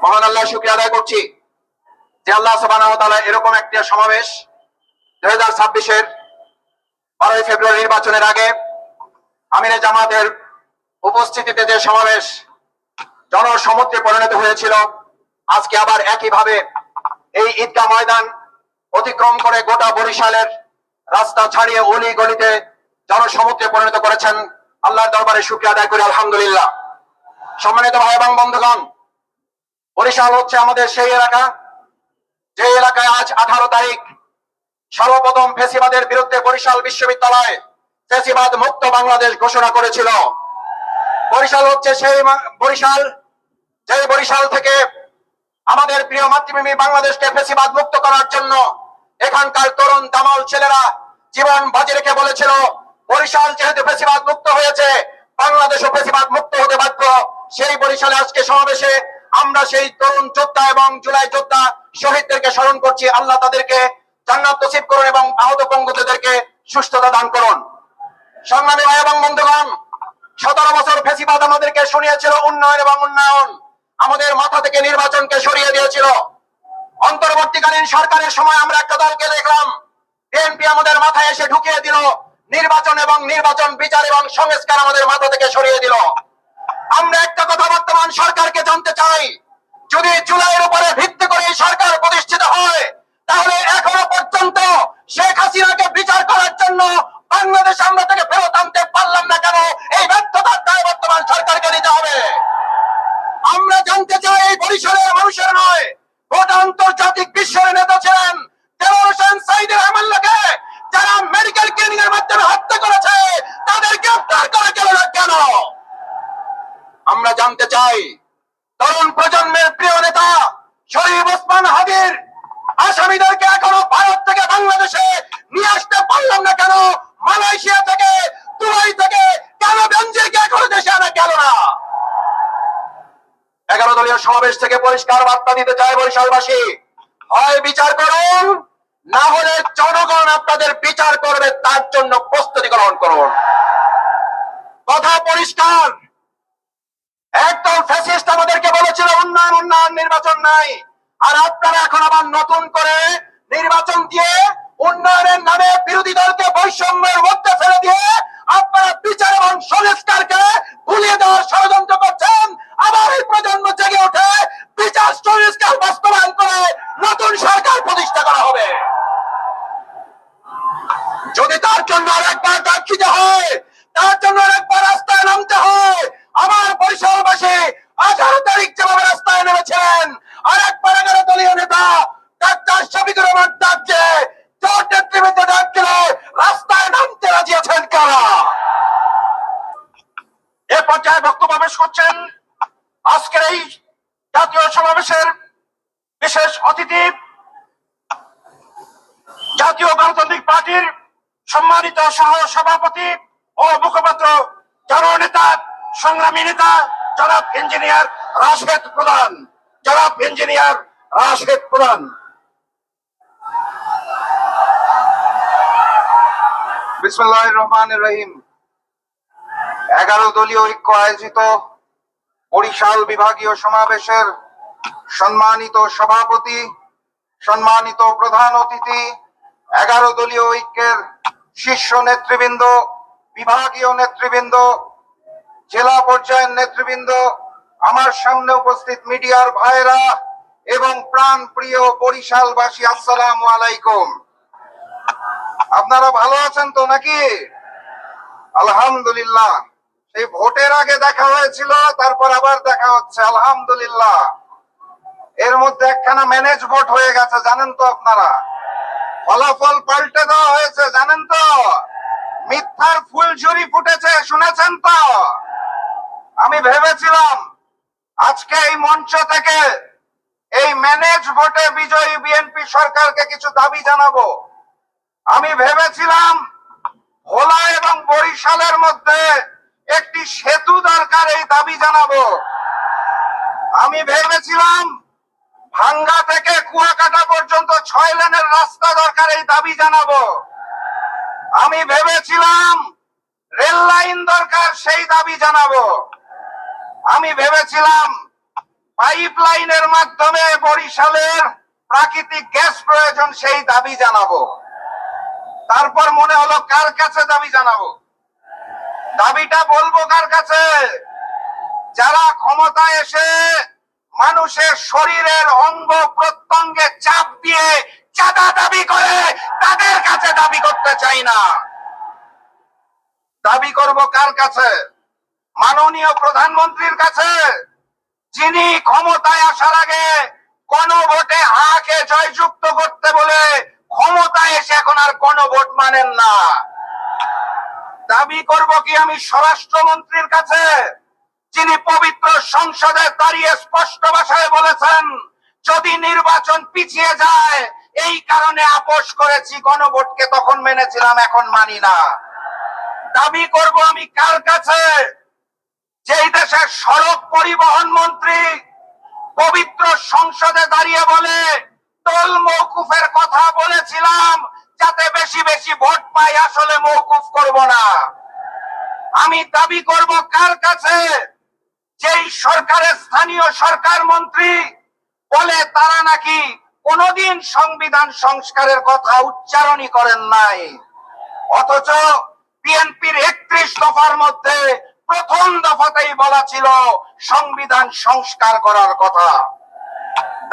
মহান আল্লাহ শুকরিয়া আদায় করছি যে আল্লাহ সুবহানাহু ওয়া তাআলা এরকম একটা সমাবেশ 2026-এর 12 ফেব্রুয়ারি নির্বাচনের আগে আমিরে জামাতের উপস্থিতিতে যে সমাবেশ জনসমুদ্রে পরিণত হয়েছিল, আজকে আবার একইভাবে এই ঈদগাহ ময়দান অতিক্রম করে গোটা বরিশালের রাস্তা ছাড়িয়ে অলি গলিতে জনসমুদ্রে পরিণত করেছেন। আল্লাহর দরবারে শুকরিয়া আদায় করি, আলহামদুলিল্লাহ। সম্মানিত ভাই এবং বন্ধুগণ, বরিশাল হচ্ছে আমাদের সেই এলাকা যে এলাকায় আজ 18 তারিখ সর্বপ্রথম ফ্যাসিবাদের বিরুদ্ধে বরিশাল বিশ্ববিদ্যালয় ফ্যাসিবাদ মুক্ত বাংলাদেশ ঘোষণা করেছিল। বরিশাল হচ্ছে সেই বরিশাল যে বরিশাল থেকে আমাদের প্রিয় মাতৃভূমি বাংলাদেশকে ফ্যাসিবাদ মুক্ত করার জন্য এখানকার তরুণ দামাল ছেলেরা জীবন বাজি রেখে বলেছিল, বরিশাল যেহেতু ফ্যাসিবাদ মুক্ত হয়েছে, বাংলাদেশও ফ্যাসিবাদ মুক্ত হতে বাধ্য। সেই বরিশালে আজকে সমাবেশে আমরা সেই তরুণ যোদ্ধা এবং জুলাই যোদ্ধা শহীদদেরকে স্মরণ করছি। আল্লাহ তাদেরকে জান্নাত নসিব করুন এবং আহত পঙ্গুদেরকে সুস্থতা দান করুন। সংগ্রামী ভাই এবং বন্ধুগণ, 17 বছর ফ্যাসিবাদ আমাদেরকে শুনিয়েছিল উন্নয়ন এবং উন্নয়ন, আমাদের মাথা থেকে নির্বাচনকে সরিয়ে দিয়েছিল। অন্তর্বর্তীকালীন সরকারের সময় আমরা একটা দলকে দেখলাম, বিএনপি আমাদের মাথায় এসে ঢুকিয়ে দিল নির্বাচন এবং নির্বাচন বিচার এবং সংস্কার আমাদের মাথা থেকে সরিয়ে দিল। আমরা একটা কথা বর্তমান সরকারকে জানতে চাই, যদি জুলাইয়ের উপরে ভিত্তি করে এই সরকার প্রতিষ্ঠিত হয়, তাহলে এখনো পর্যন্ত শেখ হাসিনাকে বিচার করার জন্য বাংলাদেশ আমরা থেকে ফেরত আনতে পারলাম না কেন? এই ব্যর্থতার দায় বর্তমান সরকারকে নিতে হবে। আমরা জানতে চাই, এই বরিশালের মানুষের নয়, গোটা আন্তর্জাতিক বিশ্বের নেতা ছিলেন দেলোয়ার হোসেন সাঈদের আমলকে যারা মেডিকেল ক্লিনিং এর মাধ্যমে হত্যা করেছে, তাদের গ্রেফতার করা গেল না কেন? আমরা জানতে চাই, তরুণ প্রজন্মের প্রিয় নেতা শরীফ ওসমান হাদির আসামিদেরকে এখনো ভারত থেকে বাংলাদেশে নিয়ে আসতে পারলাম না কেন? মালয়েশিয়া থেকে, দুবাই থেকে কেন বেনজিরকে এখনো দেশে আনা গেল না? 11 দলীয় সমাবেশ থেকে পরিষ্কার বার্তা দিতে চাই বরিশালবাসী, হয় বিচার করুন, না হলে জনগণ আপনাদের বিচার করবে, তার জন্য প্রস্তুতি গ্রহণ করুন। কথা পরিষ্কার। একদল ফ্যাসিস্ট আমাদেরকে বলেছিল উন্নয়ন উন্নয়ন, নির্বাচন নাই, আর আপনারা এখন আবার নতুন করে নির্বাচন দিয়ে উন্নয়নের নামে বিরোধী দলকে বৈষম্যের মধ্যে ফেলে দিয়ে আপনারা বিচার এবং সংস্কারকে ভুলিয়ে দেওয়ার ষড়যন্ত্র করছেন। আবার এই প্রজন্ম জেগে ওঠে, বিচার সংস্কার বাস্তবায়ন করে নতুন সরকার প্রতিষ্ঠা করা হবে। যদি তার জন্য আরেকবার ডাক দিতে হয়, তার জন্য আরেকবার রাস্তায় নামতে হয়, আমার বরিশালবাসী 18 তারিখ যেভাবে রাস্তায় নেমেছেন, আরেকবার 11 দলীয় নেতা ডাক্তার শফিকুর রহমান ডাকছে, জোট নেতৃবৃন্দ ডাক দিলে রাস্তায় নামতে রাজি আছেন কারা? এ পর্যায়ে বক্তব্য পেশ করছেন আজকের এই জাতীয় সমাবেশের বিশেষ অতিথি, জাতীয় গণতান্ত্রিক পার্টির সম্মানিত সহ সভাপতি ও মুখপাত্র, জননেতা, সংগ্রামী নেতা জনাব ইঞ্জিনিয়ার রাশেদ প্রধান। জনাব ইঞ্জিনিয়ার রাশেদ প্রধান। বিসমিল্লাহির রহমানির রহিম। 11 দলীয় ঐক্য আয়োজিত বরিশাল বিভাগীয় সমাবেশের সম্মানিত সভাপতি, সম্মানিত প্রধান অতিথি, 11 দলীয় ঐক্যের শীর্ষ নেতৃবৃন্দ, বিভাগীয় নেতৃবৃন্দ, জেলা পর্যায়ের নেতৃবৃন্দ, আমার সামনে উপস্থিত মিডিয়ার ভাইরা এবং প্রাণ প্রিয় বরিশালবাসী, আসসালামু আলাইকুম। আপনারা ভালো আছেন তো নাকি? আলহামদুলিল্লাহ। সেই ভোটের আগে দেখা হয়েছিল, তারপর আবার দেখা হচ্ছে, আলহামদুলিল্লাহ। এর মধ্যে একখানা ম্যানেজ ভোট হয়ে গেছে, জানেন তো আপনারা? ফলাফল পাল্টে দেওয়া হয়েছে, জানেন তো? মিথ্যার ফুলঝুরি ফুটেছে, শুনেছেন তো? আমি ভেবেছিলাম আজকে এই মঞ্চ থেকে এই ম্যানেজ ভোটে বিজয়ী বিএনপি সরকারকে কিছু দাবি জানাবো, আমি ভেবেছিলাম ভোলা এবং বরিশালের মধ্যে একটি সেতু দরকার, এই দাবি জানাবো। আমি ভেবেছিলাম ভাঙ্গা থেকে কুয়াকাটা পর্যন্ত 6 লেনের রাস্তা দরকার, এই দাবি জানাবো। আমি ভেবেছিলাম রেল লাইন দরকার, সেই দাবি জানাবো। আমি ভেবেছিলাম পাইপ লাইনের মাধ্যমে বরিশালের প্রাকৃতিক গ্যাস প্রয়োজন, সেই দাবি জানাবো। তারপর মনে হলো কার কাছে দাবি জানাবো? দাবিটা বলবো কার কাছে? যারা ক্ষমতায় এসে মানুষের শরীরের অঙ্গ প্রত্যঙ্গে চাপ দিয়ে চাঁদা দাবি করে, তাদের কাছে দাবি করতে চাই না। দাবি করব কার কাছে? মাননীয় প্রধানমন্ত্রীর কাছে, যিনি ক্ষমতায় আসার আগে গণভোটে হাকে জয়যুক্ত করতে বলে ক্ষমতায় এসে এখন আর গণভোট মানেন না। দাবি করব কি আমি স্বরাষ্ট্রমন্ত্রীর কাছে, যিনি পবিত্র সংসদে দাঁড়িয়ে স্পষ্ট ভাষায় বলেছেন যদি নির্বাচন পিছিয়ে যায় এই কারণে আপোষ করেছি, গণভোটকে তখন মেনেছিলাম এখন মানি না। দাবি করব আমি কার কাছে? যেই দেশের সড়ক পরিবহন মন্ত্রী পবিত্র সংসদে দাঁড়িয়ে বলে টোল মওকুফের কথা বলেছিলাম যাতে বেশি বেশি ভোট পাই, আসলে মওকুফ করব না। আমি দাবি করব কার কাছে? যেই সরকারের স্থানীয় সরকার মন্ত্রী বলে তারা নাকি কোনোদিন সংবিধান সংস্কারের কথা উচ্চারণই করেন নাই, অথচ বিএনপির 31 দফার মধ্যে প্রথম দফাতেই বলা ছিল সংবিধান সংস্কার করার কথা।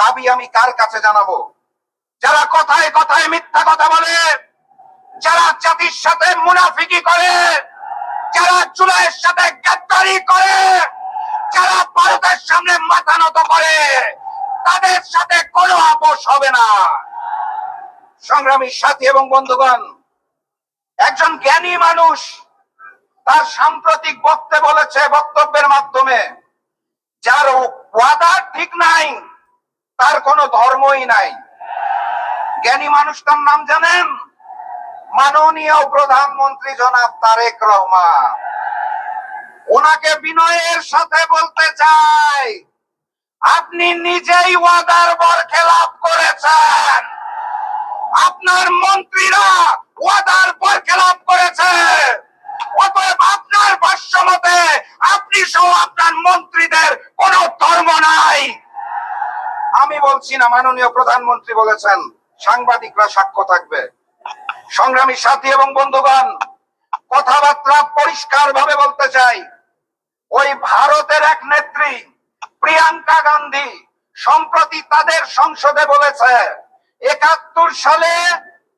দাবি আমি কার কাছে জানাবো? যারা কথায় কথায় মিথ্যা কথা বলে, যারা জাতির সাথে মুনাফিকি করে, যারা জুলাইয়ের সাথে গাদ্দারি করে, যারা ভারতের সামনে মাথা নত করে, তাদের সাথে কোনো আপোষ হবে না। সংগ্রামী সাথী এবং বন্ধুগণ, একজন জ্ঞানী মানুষ তার সাম্প্রতিক বক্তব্যের মাধ্যমে যার ওয়াদা ঠিক নাই তার কোনো ধর্মই নাই। জ্ঞানী মানুষটার নাম জানেন? মাননীয় প্রধানমন্ত্রী জনাব তারেক রহমান। ওনাকে বিনয়ের সাথে বলতে চাই, আপনি নিজেই ওয়াদার বরখেলাপ করেছেন, আপনার মন্ত্রীরা ওয়াদার বরখেলাপ করেছে, অতএব আপনার ভাষ্য মতে আপনি সহ আপনার মন্ত্রীদের কোনো ধর্ম নাই। আমি বলছি না, মাননীয় প্রধানমন্ত্রী বলেছেন, সাংবাদিকরা সাক্ষ্য থাকবে। সংগ্রামী সাথী এবং বন্ধুগণ, কথাবার্তা পরিষ্কার ভাবে বলতে চাই, ওই ভারতের এক নেত্রী প্রিয়াঙ্কা গান্ধী সম্প্রতি তাদের সংসদে বলেছে 71 সালে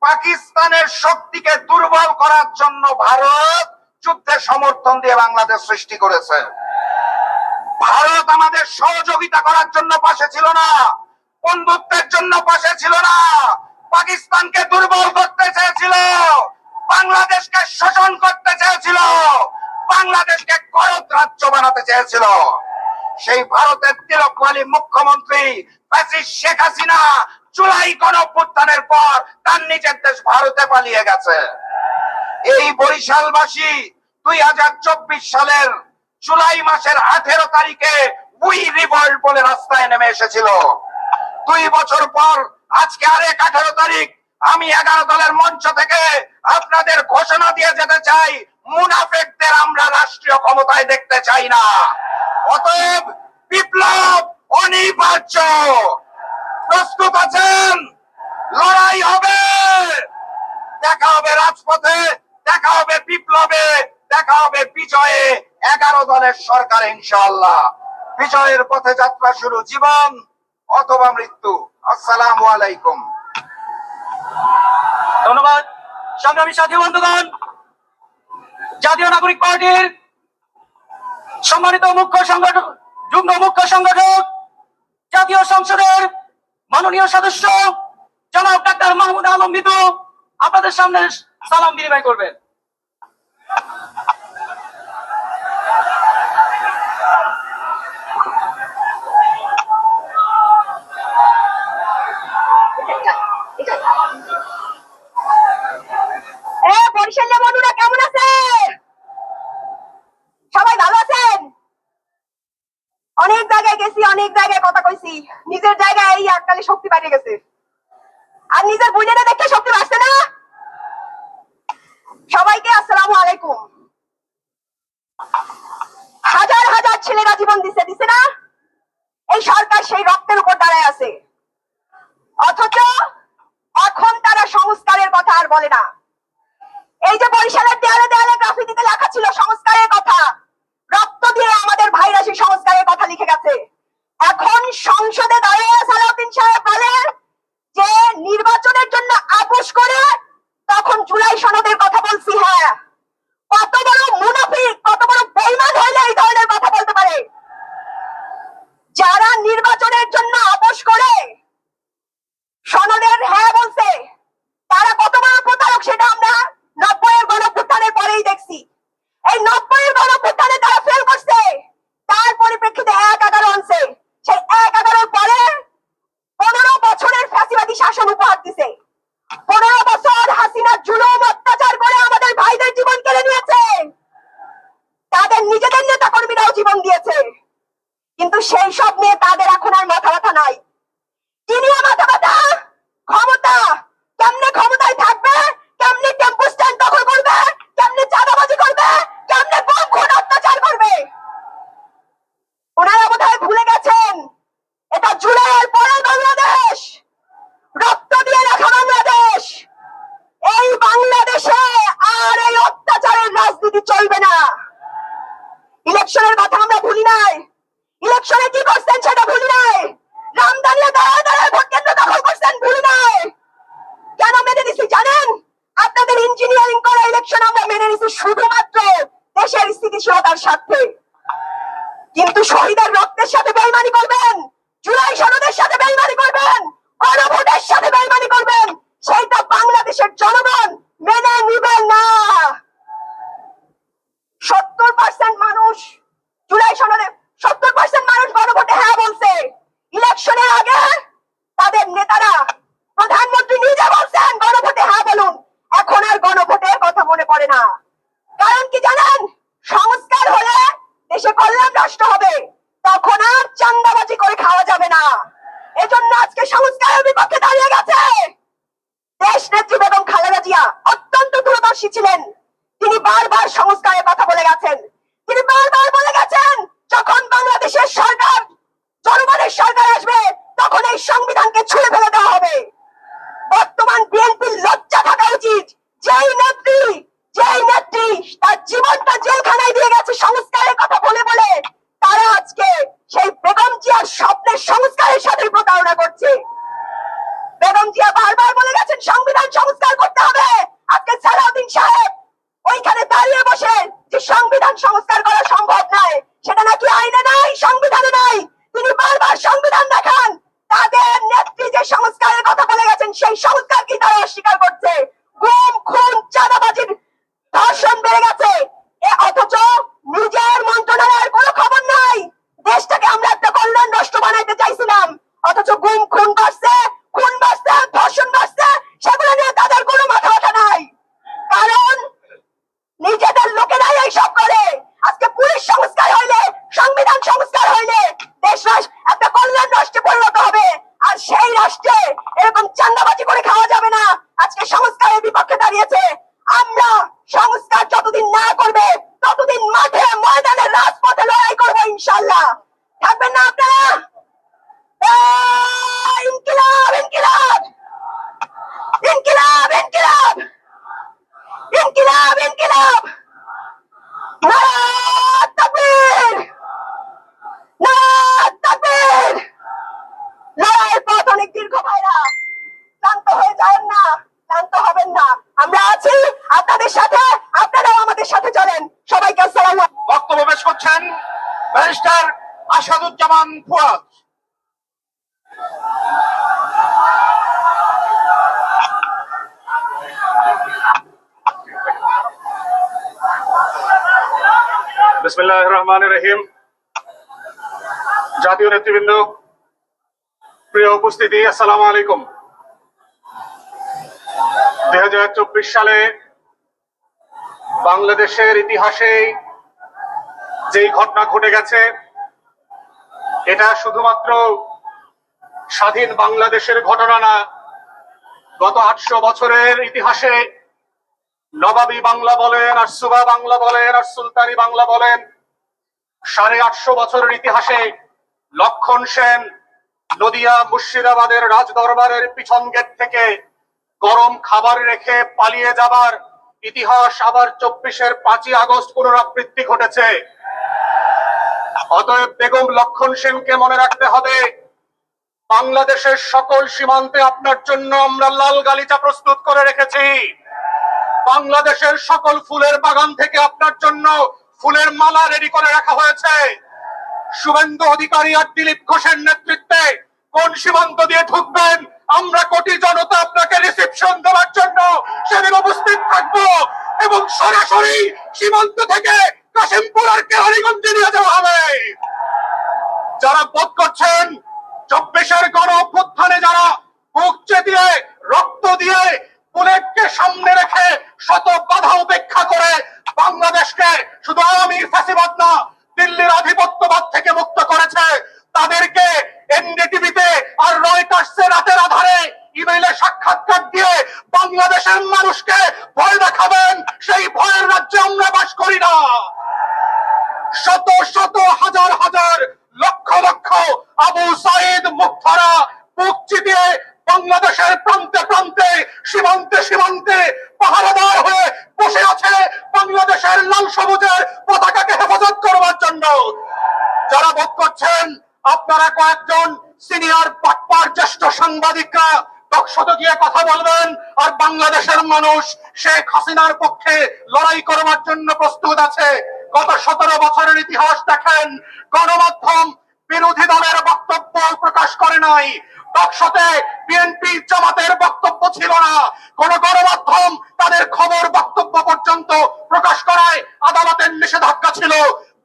পাকিস্তানের শক্তিকে দুর্বল করার জন্য ভারত যুদ্ধে সমর্থন দিয়ে বাংলাদেশ সৃষ্টি করেছে। ভারত আমাদের সহযোগিতা করার জন্য পাশে ছিল না, বন্ধুত্বের জন্য পাশে ছিল না, পাকিস্তানকে দুর্বল করতে চেয়েছিল, বাংলাদেশকে শোষণ করতে চেয়েছিল, বাংলাদেশকে করদ রাজ্য বানাতে চেয়েছিল। সেই ভারতের তিলকমালী মুখ্যমন্ত্রী ফ্যাসিস্ট শেখ হাসিনা জুলাই গণঅভ্যুত্থানের পর তার নিজের দেশ ভারতে পালিয়ে গেছে। এই বরিশালবাসী 2024 সালের জুলাই মাসের 18 তারিখে উই রিভল্ট বলে রাস্তায় নেমে এসেছিল। 2 বছর পর আজকে আরেক 18 তারিখ আমি 11 দলের মঞ্চ থেকে আপনাদের ঘোষণা দিয়ে যেতে চাই, মুনাফিকদের আমরা রাষ্ট্রীয় ক্ষমতায় দেখতে চাই না। অতএব বিপ্লব অনিবার্য। প্রস্তুত আছেন? লড়াই হবে, দেখা হবে রাজপথে, দেখা হবে বিপ্লবে, দেখা হবে বিজয়ে। 11 দলের সরকার ইনশাআল্লাহ। বিজয়ের পথে যাত্রা শুরু, জীবন অথবা মৃত্যু। আসসালামু আলাইকুম। ধন্যবাদ। সংগ্রামী সাথী বন্ধুগণ, জাতীয় নাগরিক পার্টির সম্মানিত মুখ্য সংগঠক, যুগ্ম মুখ্য সংগঠক, জাতীয় সংসদের মাননীয় সদস্য জনাব ডাক্তার মাহমুদ আলম মিতু আপনাদের সামনে সালাম বিনিময় করবেন। বরিশালের বন্ধুরা কেমন আছে? সবাই ভালো আছেন? অনেক জায়গায় গেছি, অনেক জায়গায় কথা কইছি, নিজের জায়গায় এই এককালে শক্তি বাড়িয়ে গেছে। আর নিজের বুঝে দেখে শক্তি বাড়ছে না। সবাইকে আসসালামু আলাইকুম। হাজার হাজার ছেলেরা জীবন দিছে না? এই সরকার সেই রক্তের উপর দাঁড়ায় আছে, অথচ এখন তারা সংস্কারের কথা আর বলে না। এই যে বরিশালের দেয়ালে দেয়ালে গ্রাফিতিতে লেখা ছিল সংস্কারের কথা, রক্ত দিয়ে আমাদের ভাইরা সেই সংস্কারের কথা লিখে গেছে। এখন সংসদে দাঁড়িয়ে সালাউদ্দিন সাহেব বলেন যে নির্বাচনের জন্য আপোষ করে তখন জুলাই সনদের কথা বলছি। হ্যাঁ, কত বড় মুনাফিক, কত বড় বেঈমান হইলে এই ধরনের কথা বলতে পারে? যারা নির্বাচনের জন্য আপোষ করে সনদের হ্যাঁ বলছে, তারা কত বড় প্রতারক সেটা আমরা 90-এর গণঅভ্যুত্থানের পরেই দেখছি। এই 90-এর গণঅভ্যুত্থানে তারা ফেল করছে, তার পরিপ্রেক্ষিতে 1-11 আনছে। সেই 1-11 পরে 15 বছরের ফ্যাসিবাদী শাসন উপহার দিছে। 15 বছর হাসিনা জুলুম অত্যাচার করে আমাদের ভাইদের জীবন কেড়ে নিয়েছে, তাদের নিজেদের নেতা কর্মীরাও জীবন দিয়েছে। কিন্তু সেই সব নিয়ে তাদের এখন আর মাথা ব্যথা নাই। কি নিয়ে মাথা ব্যথা? ক্ষমতা। কেমনে ক্ষমতায় থাকবে, কেমনে টেম্পো স্ট্যান্ড দখল করবে, কেমনে চাঁদাবাজি করবে, কেমনে কম খুন অত্যাচার করবে। ওনারা বোধহয় ভুলে গেছেন এটা জুলাইয়ের পরের বাংলাদেশ, রক্ত দিয়ে লেখা বাংলাদেশ। এই বাংলাদেশে আর এই অত্যাচারের রাজনীতি চলবে না। ইলেকশনের কথা আমরা ভুলি নাই, ইলেকশনে কি করছেন সেটা ভুলি নাই, রামদানিয়া দাঁড়ায় দাঁড়ায় ভোট কেন্দ্র দখল করছেন ভুলি নাই। কেন মেনে নিছি জানেন? আপনাদের ইঞ্জিনিয়ারিং করা ইলেকশন আমরা মেনে নিছি শুধুমাত্র দেশের স্থিতিশীলতার স্বার্থে। কিন্তু শহীদের রক্তের সাথে বেইমানি করবেন, জুলাই সনদের সাথে বেইমানি করবেন, গণভোটের সাথে বেইমানি করবেন, সেইটা বাংলাদেশের জনগণ মেনে নিবে না। 70% মানুষ জুলাই সনদে, 70% মানুষ গণভোটে হ্যাঁ বলছে। ইলেকশনের আগে তাদের নেতারা, প্রধানমন্ত্রী নিজে বলছেন গণভোটে হ্যাঁ বলুন। এখন আর গণভোটের কথা মনে পড়ে না। কারণ কি জানেন? সংস্কার হলে দেশে কল্যাণ রাষ্ট্র হবে, তখন আর চাঁদাবাজি করে খাওয়া যাবে না। এজন্য আজকে সংস্কারের বিপক্ষে দাঁড়িয়ে গেছে দেশ নেত্রী বেগম খালেদা জিয়া। অত্যন্ত দূরদর্শী ছিলেন তিনি, বারবার সংস্কারের কথা বলে গেছেন। তিনি বারবার বলে গেছেন যখন বাংলাদেশের সরকার, জনগণের সরকার আসবে তখন এই সংবিধানকে ছুঁড়ে ফেলে দেওয়া হবে। বর্তমান বিএনপির লজ্জা থাকা উচিত, যেই নেত্রী তার জীবনটা জেলখানায় দিয়ে গেছে সংস্কারের কথা বলে বলে, তারা আজকে সেই বেগম জিয়ার স্বপ্নের সংস্কারের সাথে প্রতারণা করছে। বেগম জিয়া বারবার বলে গেছেন সংবিধান সংস্কার করতে হবে। আজকে সালাউদ্দিন সাহেব ওইখানে দাঁড়িয়ে বসে যে সংবিধান সংস্কার করা সম্ভব নয়, সেটা নাকি আইনে নাই, সংবিধানে নাই, তিনি বারবার সংবিধান দেখান। তাদের নেত্রী যে সংস্কারের কথা বলে গেছেন সেই সংস্কার কি তারা অস্বীকার করছে? গুম, খুন, চাঁদাবাজির, ধর্ষণ বেড়ে গেছে, অথচ নিজের মন্ত্রণালয়ের কোনো খবর নাই। দেশটাকে আমরা একটা কল্যাণ রাষ্ট্র বানাইতে চাইছিলাম, অথচ গুম খুন বাড়ছে, খুন বাড়ছে, ধর্ষণ বাড়ছে, সেগুলো নিয়ে তাদের কোনো মাথা ব্যথা নাই। কারণ নিজেদের লোকেরাই এইসব করে। আজকে পুলিশ সংস্কার হইলে, সংবিধান সংস্কার হইলে দেশ একটা কল্যাণ রাষ্ট্রে পরিণত হবে, আর সেই রাষ্ট্রে এরকম চাঁদাবাজি করে খাওয়া যাবে না। আজকে সংস্কারের বিপক্ষে দাঁড়িয়েছে। আমরা সংস্কার যতদিন না করবে ততদিন মাঠে ময়দানে রাজপথে লড়াই করবো ইনশাল্লাহ। থাকবেন না আপনারা? ইনকিলাব ইনকিলাব ইনকিলাব ইনকিলাব ইনকিলাব ইনকিলাব, নারায়ে তাকবীর, নারায়ে তাকবীর। লড়াইয়ের পথ অনেক দীর্ঘ ভাইরা, ক্লান্ত হয়ে যাবেন না, ক্লান্ত হবেন না। আমরা আছি আপনাদের সাথে, আপনারাও আমাদের সাথে চলেন। সবাইকে আসসালামু আলাইকুম। বক্তব্য পেশ করছেন ব্যারিস্টার আসাদুজ্জামান ফুয়াদ। বিসমিল্লাহির রহমানির রহিম। জাতীয় নেতৃবৃন্দ, প্রিয় উপস্থিতি, আসসালামু আলাইকুম। 2024 সালে বাংলাদেশের ইতিহাসে যেই ঘটনা ঘটে গেছে এটা শুধুমাত্র স্বাধীন বাংলাদেশের ঘটনা না, গত 800 বছরের ইতিহাসে নবাবী বাংলা বলেন আর সুবা বাংলা বলেন আর সুলতানি বাংলা বলেন, 850 বছরের ইতিহাসে লক্ষণ সেন নদিয়া মুর্শিদাবাদের রাজদরবারের পিছন গেট থেকে গরম খাবার রেখে পালিয়ে যাবার ইতিহাস আবার 24-এর 5ই আগস্ট পুনরাবৃত্তি ঘটেছে। অতএব বেগম লক্ষণ সেনকে মনে রাখতে হবে, বাংলাদেশের সকল সীমান্তে আপনার জন্য আমরা লাল গালিচা প্রস্তুত করে রেখেছি। বাংলাদেশের সকল ফুলের বাগান থেকে আপনার জন্য ফুলের মালা রেডি করে রাখা হয়েছে। শুভেন্দু অধিকারী আর দিলীপ ঘোষের নেতৃত্বে কোন সীমান্ত দিয়ে ঢুকবেন, আমরা কোটি জনতা আপনাকে রিসেপশন দেওয়ার জন্য সেদিন উপস্থিত থাকবো এবং সরাসরি সীমান্ত থেকে কাশিমপুর আর কেরানীগঞ্জে নিয়ে যাওয়া হবে। যারা বোধ করছেন 24-এর গণ অভ্যুত্থানে যারা বুক চেতিয়ে রক্ত দিয়ে বুলেটকে সামনে রেখে শত বাধা উপেক্ষা করে বাংলাদেশকে শুধু আওয়ামী ফ্যাসিবাদ না দিল্লির আধিপত্যবাদ থেকে মুক্ত করেছে, তাদেরকে এনডিটিভিতে আর রয়টার্সে রাতের আধারে ইমেইলে সাক্ষাৎকার দিয়ে বাংলাদেশের মানুষকে ভয় দেখাবেন, সেই ভয়ের রাজ্যে আমরা বাস করি না। শত শত হাজার হাজার লক্ষ লক্ষ আবু সাইদ মুক্তারা বুক চিতিয়ে বাংলাদেশের প্রান্তে প্রান্তে সীমান্তে সীমান্তে পাহারাদার হয়ে বসে আছে বাংলাদেশের লাল সবুজের পতাকাকে হেফাজত করবার জন্য। যারা বোধ করছেন আপনারা কয়েকজন সিনিয়র বাটপার জ্যেষ্ঠ সাংবাদিকরা টকশোতে গিয়ে কথা বলবেন আর বাংলাদেশের মানুষ শেখ হাসিনার পক্ষে লড়াই করবার জন্য প্রস্তুত আছে, গত 17 বছরের ইতিহাস দেখেন, গণমাধ্যম বিরোধী দলের বক্তব্য প্রকাশ করে নাই। টকশোতে বিএনপি জামাতের বক্তব্য ছিল না, কোন গণমাধ্যম তাদের খবর বক্তব্য পর্যন্ত প্রকাশ করায় আদালতের নিষেধাজ্ঞা ছিল।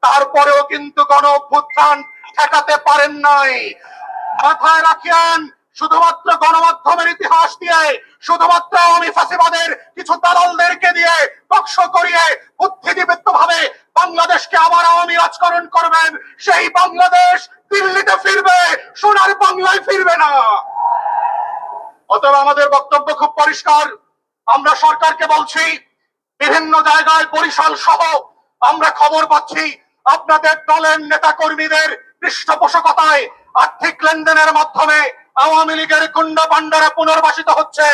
তারপরেও কিন্তু গণ অভ্যুত্থান ঠেকাতে পারেন নাই। মাথায় রাখিয়েন, শুধুমাত্র গণমাধ্যমের ইতিহাস দিয়ে, শুধুমাত্র আওয়ামী ফ্যাসিবাদের কিছু দালালদেরকে দিয়ে টকশো করিয়ে বুদ্ধিদীপ্ত ভাবে বাংলাদেশকে আবার আওয়ামী রাজকরণ করবেন, সেই বাংলাদেশ দিল্লিতে ফিরবে, সোনার বাংলায় ফিরবে না। অতএব আমাদের বক্তব্য খুব পরিষ্কার, আমরা সরকারকে বলছি, বিভিন্ন জায়গায় বরিশাল সহ আমরা খবর পাচ্ছি আপনাদের দলের নেতা কর্মীদের পৃষ্ঠপোষকতায় আর্থিক লেনদেনের মাধ্যমে আওয়ামী লীগের গুন্ডা পান্ডারা পুনর্বাসিত হচ্ছে।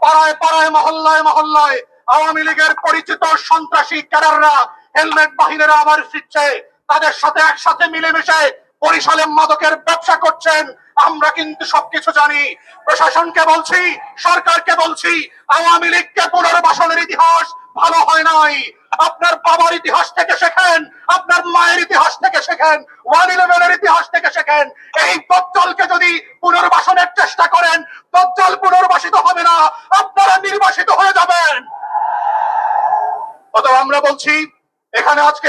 পাড়ায় পাড়ায় মহল্লায় মহল্লায় আওয়ামী লীগের পরিচিত সন্ত্রাসী ক্যাডাররা হেলমেট বাহিনীরা আবার ফিরছে, তাদের সাথে একসাথে মিলেমিশে বরিশালে মাদকের ব্যবসা করছেন। আমরা কিন্তু সবকিছু জানি। প্রশাসনকে বলছি, সরকারকে বলছি, আওয়ামী লীগকে পুনর্বাসনের ইতিহাস ভালো হয় নাই। আপনার বাবার ইতিহাস থেকে শেখেন, আপনার মায়ের ইতিহাস থেকে শেখেন, 1/11-এর ইতিহাস থেকে শেখেন। এই দজ্জালকে যদি পুনর্বাসনের চেষ্টা করেন, দজ্জাল পুনর্বাসিত হবে না, আপনারা নির্বাসিত হয়ে যাবেন। অতএব আমরা বলছি, এখানে আজকে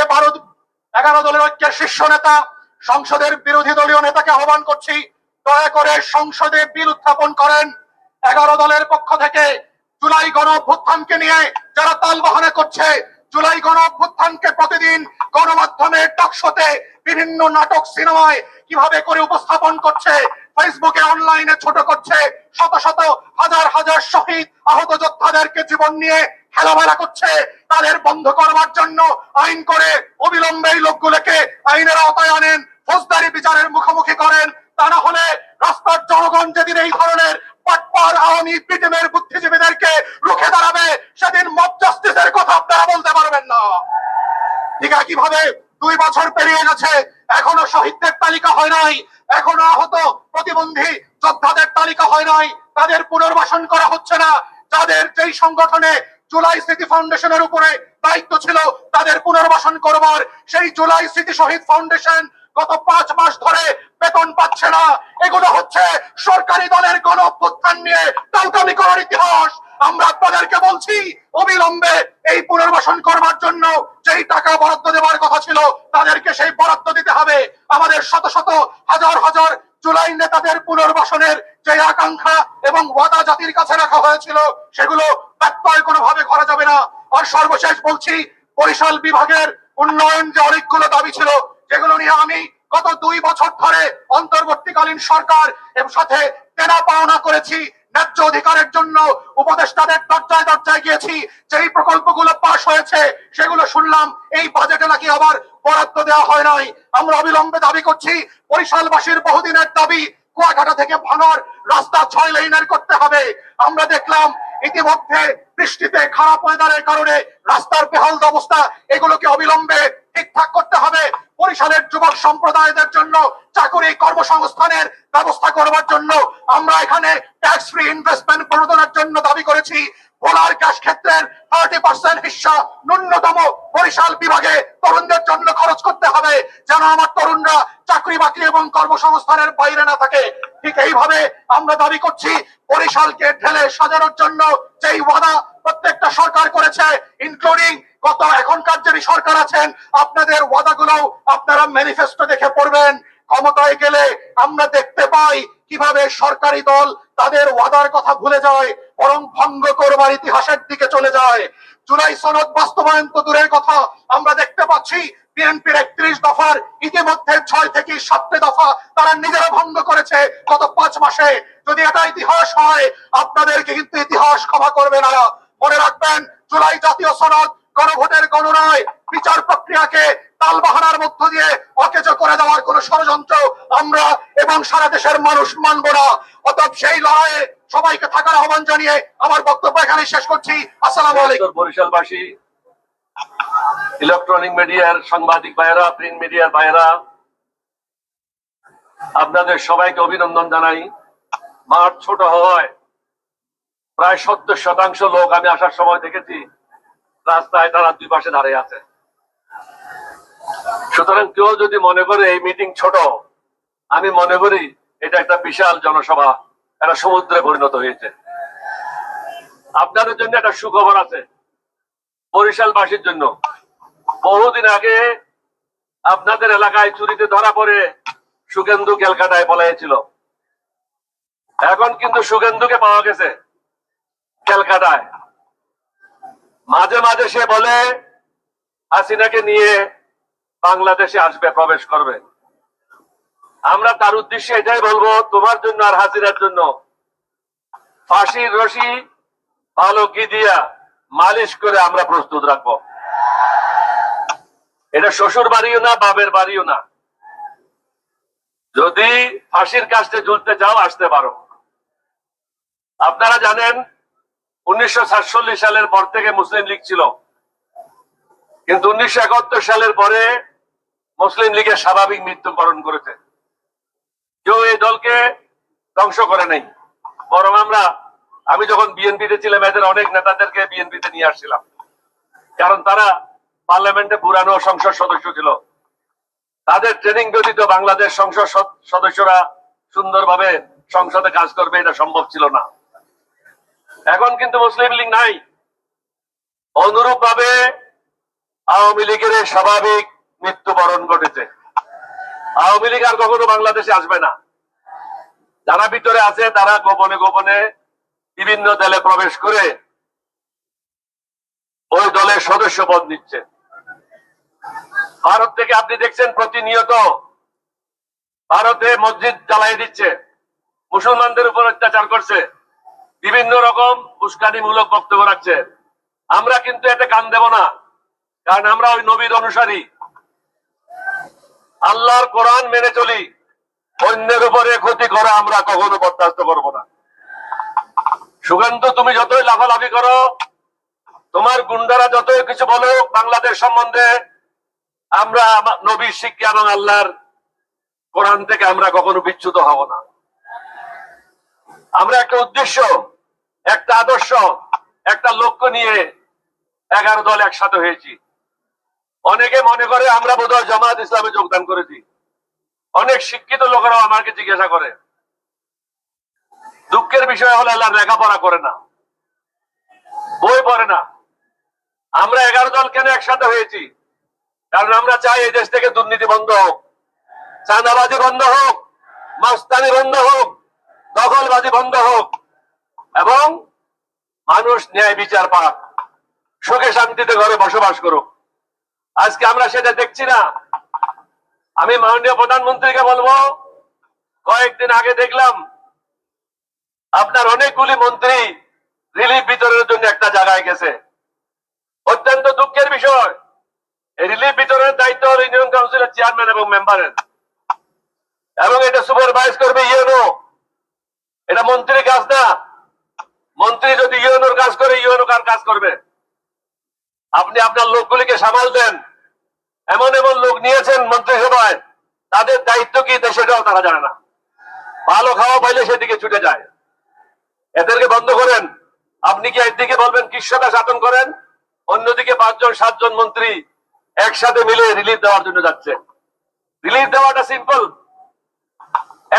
11 দলের ঐক্যের শীর্ষ নেতা সংসদের বিরোধী দলীয় নেতাকে আহ্বান করছি, দয়া করে সংসদে বিল উত্থাপন করেন। 11 দলের পক্ষ থেকে জুলাই গণ অভ্যুত্থানকে নিয়ে যারা তালবাহানা করছে, জুলাই গণ অভ্যুত্থানকে প্রতিদিন গণমাধ্যমে টকশোতে বিভিন্ন নাটক সিনেমায় কিভাবে করে উপস্থাপন করছে, ফেসবুকে অনলাইনে ছোট করছে, শত শত হাজার হাজার শহীদ আহত যোদ্ধাদেরকে জীবন নিয়ে খেলামেলা করছে, তাদের বন্ধ করবার জন্য আইন করে অবিলম্বে এই লোকগুলোকে আইনের আওতায় আনেন, ফৌজদারি বিচারের মুখোমুখি করেন। তা না হলে রাস্তার জনগণ যেদিন এই ধরনের পাটপার আওয়ামী পিটিমের বুদ্ধিজীবীদেরকে রুখে দাঁড়াবে, সেদিন মব জাস্টিসের কথা আপনারা বলতে পারবেন না। ঠিক কিভাবে 2 বছর পেরিয়ে গেছে, এখনো শহীদদের তালিকা হয় নাই, এখনো আহত প্রতিবন্ধী যোদ্ধাদের তালিকা হয় নাই, তাদের পুনর্বাসন করা হচ্ছে না। যাদের যেই সংগঠনে জুলাই স্মৃতি ফাউন্ডেশনের উপরে দায়িত্ব ছিল তাদের পুনর্বাসন করবার, সেই জুলাই স্মৃতি শহীদ ফাউন্ডেশন গত 5 মাস ধরে বেতন পাচ্ছে না। এগুলো হচ্ছে সরকারি দলের গণ অভ্যুত্থান নিয়ে টাউটামি করার ইতিহাস। আমরা আপনাদেরকে বলছি, অবিলম্বে এই পুনর্বাসন করবার জন্য যেই টাকা বরাদ্দ দেওয়ার কথা ছিল তাদেরকে সেই বরাদ্দ দিতে হবে। আমাদের শত শত হাজার হাজার জুলাই নেতাদের পুনর্বাসনের যে আকাঙ্ক্ষা এবং ওয়াদা জাতির কাছে রাখা হয়েছিল, সেগুলো ব্যত্যয় কোনোভাবে করা যাবে না। আর সর্বশেষ বলছি, বরিশাল বিভাগের উন্নয়ন যে অনেকগুলো দাবি ছিল, যেগুলো নিয়ে আমি গত 2 বছর ধরে অন্তর্বর্তীকালীন সরকার এর সাথে দেনা পাওনা করেছি, ন্যায্য অধিকারের জন্য উপদেষ্টাদের দরজায় দরজায় গিয়েছি। যেই প্রকল্পগুলো পাশ হয়েছে সেগুলো শুনলাম এই বাজেটে নাকি আবার বরাদ্দ দেওয়া হয় নাই। আমরা অবিলম্বে দাবি করছি, বরিশালবাসীর বহুদিনের দাবি কুয়াকাটা থেকে ভাঙর রাস্তা 6 লেনের করতে হবে। আমরা দেখলাম ইতিমধ্যে বৃষ্টিতে খারাপ ওয়েদারের কারণে রাস্তার বেহাল অবস্থা, এগুলোকে অবিলম্বে ঠিকঠাক করতে হবে। বরিশালের যুবক সম্প্রদায়দের জন্য চাকরি কর্মসংস্থানের ব্যবস্থা করবার জন্য আমরা এখানে ট্যাক্স ফ্রি ইনভেস্টমেন্ট প্রণোদনের জন্য দাবি করেছি। ভোলার গ্যাস ক্ষেত্রের 30% হিস্সা ন্যূনতম বরিশাল বিভাগে তরুণদের জন্য খরচ করতে হবে, যেন আমার তরুণরা চাকরি বাকরি এবং কর্মসংস্থানের বাইরে না থাকে। ঠিক এইভাবে আমরা দাবি করছি, বরিশালকে ঢেলে সাজানোর জন্য যেই ওয়াদা প্রত্যেকটা সরকার করেছে, ইনক্লুডিং গত এখনকার যিনি সরকার আছেন, আপনাদের ওয়াদাগুলো আপনারা ম্যানিফেস্টো দেখে পড়বেন। ক্ষমতায় গেলে আমরা দেখতে পাই কিভাবে সরকারি দল তাদের ওয়াদার কথা ভুলে যায়, বরং ভঙ্গ করবার ইতিহাসের দিকে চলে যায়। জুলাই সনদ বাস্তবায়ন তো দূরের কথা, আমরা দেখতে পাচ্ছি বিএনপির 31 দফার ইতিমধ্যে 6 থেকে 7 দফা তারা নিজেরা ভঙ্গ করেছে গত 5 মাসে। যদি এটা ইতিহাস হয়, আপনাদেরকে কিন্তু ইতিহাস ক্ষমা করবে না। মনে রাখবেন, জুলাই জাতীয় সনদ গণভোটের গণনায় বিচার প্রক্রিয়াকে তালবাহানার মধ্য দিয়ে অকেজো করে দেওয়ার কোন ষড়যন্ত্র আমরা এবং সারা দেশের মানুষ মানব না। অতএব সেই লড়াইয়ে সবাইকে থাকার আহ্বান জানিয়ে আমার বক্তব্য এখানে শেষ করছি। আসসালামু আলাইকুম। বরিশালবাসী, ইলেকট্রনিক মিডিয়ার সাংবাদিক ভাইয়েরা, প্রিন্ট মিডিয়ার ভাইয়েরা, আপনাদের সবাইকে অভিনন্দন জানাই। মাঠ ছোট হওয়ায় প্রায় 70% লোক আমি আসার সময় দেখেছি রাস্তায় তারা 2 পাশে দাঁড়িয়ে আছে। সুতরাং কেউ যদি মনে করে এই মিটিং ছোট, আমি মনে করি এটা একটা বিশাল জনসভা, একটা সমুদ্রে পরিণত হয়েছে। আপনাদের জন্য একটা সুখবর আছে, বরিশালবাসীর জন্য। বহুদিন আগে আপনাদের এলাকায় চুরিতে ধরা পড়ে সুগেন্দু ক্যালকাটায় পলাইছিল। এখন কিন্তু সুগেন্দুকে পাওয়া গেছে ক্যালকাটায়। মাঝে মাঝে সে বলে হাসিনাকে নিয়ে বাংলাদেশে আসবে, প্রবেশ করবে। আমরা তার উদ্দেশ্যে এটাই বলবো, তোমার জন্য আর হাসিনার জন্য ফাঁসির রশি ভালো ঘি দিয়া মালিশ করে আমরা প্রস্তুত রাখবো। এটা শ্বশুর বাড়িও না, বাপের বাড়িও না। যদি ফাঁসির কাছে ঝুলতে চাও, আসতে পারো। আপনারা জানেন 1947 সালের পর থেকে মুসলিম লীগ ছিল, কিন্তু 1971 সালের পরে মুসলিম লীগের স্বাভাবিক মৃত্যুবরণ করেছে। কেউ এই দলকে ধ্বংস করে নাই, বরং আমি যখন বিএনপিতে ছিলাম, এদের অনেক নেতাদেরকে বিএনপিতে নিয়ে আসছিলাম, কারণ তারা পার্লামেন্টে পুরানো সংসদ সদস্য ছিল। তাদের ট্রেনিং ব্যতীত বাংলাদেশ সংসদ সদস্যরা সুন্দরভাবে সংসদে কাজ করবে এটা সম্ভব ছিল না। এখন কিন্তু মুসলিম লীগ নাই। অনুরূপ ভাবে আওয়ামী লীগের স্বাভাবিক মৃত্যুবরণ ঘটেছে। আওয়ামী লীগ আর কখনো বাংলাদেশে আসবে না। যারা ভিতরে আছে তারা গোপনে গোপনে বিভিন্ন দলে প্রবেশ করে ওই দলের সদস্য পদ নিচ্ছে। ভারত থেকে আপনি দেখছেন প্রতিনিয়ত ভারতে মসজিদ জ্বালাই দিচ্ছে, মুসলমানদের উপর অত্যাচার করছে, বিভিন্ন রকম উস্কানিমূলক বক্তব্য রাখছে। আমরা কিন্তু এতে কান দেব না, কারণ আমরা ওই নবীর অনুসারী, আল্লাহর কোরআন মেনে চলি। অন্যের উপরে ক্ষতি করা আমরা কখনো বরদাস্ত করবো না। সুগন্ধ, তুমি যতই লাফালাফি করো, তোমার গুন্ডারা যতই কিছু বলো বাংলাদেশ সম্বন্ধে, আমরা নবীর শিক্ষা এবং আল্লাহর কোরআন থেকে আমরা কখনো বিচ্যুত হব না। আমরা একটা উদ্দেশ্য, একটা আদর্শ, একটা লক্ষ্য নিয়ে 11 দল একসাথে হয়েছি। অনেকে মনে করে আমরা বোধহয় জামায়াত ইসলামে যোগদান করেছি। অনেক শিক্ষিত লোকেরাও আমাকে জিজ্ঞাসা করে। দুঃখের বিষয় হলো এরা লেখাপড়া করে না, বই পড়ে না। আমরা 11 দল কেন একসাথে হয়েছি? কারণ আমরা চাই এই দেশ থেকে দুর্নীতি বন্ধ হোক, চাঁদাবাজি বন্ধ হোক, মাস্তানি বন্ধ হোক, দখলবাজি বন্ধ হোক, এবং মানুষ ন্যায় বিচার পাক, সুখে শান্তিতে ঘরে বসবাস করুক। আজকে আমরা সেটা দেখছি না। আমি মাননীয় প্রধানমন্ত্রীকে বলবো, কয়েকদিন আগে দেখলাম আপনার অনেকগুলি মন্ত্রী রিলিফ বিতরণের জন্য একটা জায়গায় গেছে। অত্যন্ত দুঃখের বিষয়, এই রিলিফ বিতরণের দায়িত্ব হল ইউনিয়ন কাউন্সিলের চেয়ারম্যান এবং মেম্বারের, এবং এটা সুপারভাইজ করবে ইউএনও। এটা মন্ত্রীর কাজ না। মন্ত্রী যদি ইউএনওর কাজ করে, ইউএনও কার কাজ করবে? আপনি আপনার লোকগুলিকে সামাল দেন। এমন এমন লোক নিয়েছেন মন্ত্রিসভায়, তাদের দায়িত্ব কি সেটাও তারা জানে না। ভালো খাওয়া পাইলে সেদিকে ছুটে যায়। এদেরকে বন্ধ করেন। আপনি কি একদিকে বলবেন কৃষ্ণতা শাসন করেন, অন্যদিকে 5-7 মন্ত্রী একসাথে মিলে রিলিফ দেওয়ার জন্য যাচ্ছে। রিলিফ দেওয়াটা সিম্পল।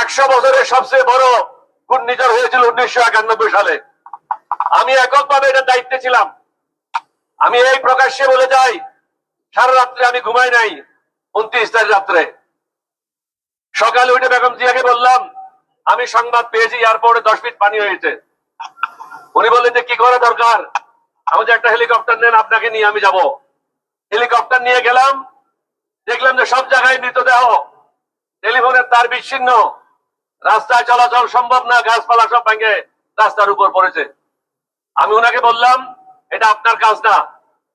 100 বছরের সবচেয়ে বড় ঘূর্ণিঝড় হয়েছিল 1991 সালে। আমি এককভাবে এটার দায়িত্বে ছিলাম। আমি এই প্রকাশ্যে বলে যাই, সারা রাত্রে আমি ঘুমাই নাই। 29 তারিখ রাত্রে সকালে উঠে বেগম জিয়াকে বললাম, আমি সংবাদ পেয়েছি এয়ারপোর্টে 10 ফিট পানি হয়েছে। উনি বললেন যে কি করা দরকার? আমাদের একটা হেলিকপ্টার নেন, আপনাকে নিয়ে আমি যাব। হেলিকপ্টার নিয়ে গেলাম, দেখলাম যে সব জায়গায় মৃতদেহ, টেলিফোনের তার বিচ্ছিন্ন, রাস্তায় চলাচল সম্ভব না, গাছপালা সব ভেঙে রাস্তার উপর পড়েছে। আমি ওনাকে বললাম, এটা আপনার কাজ না,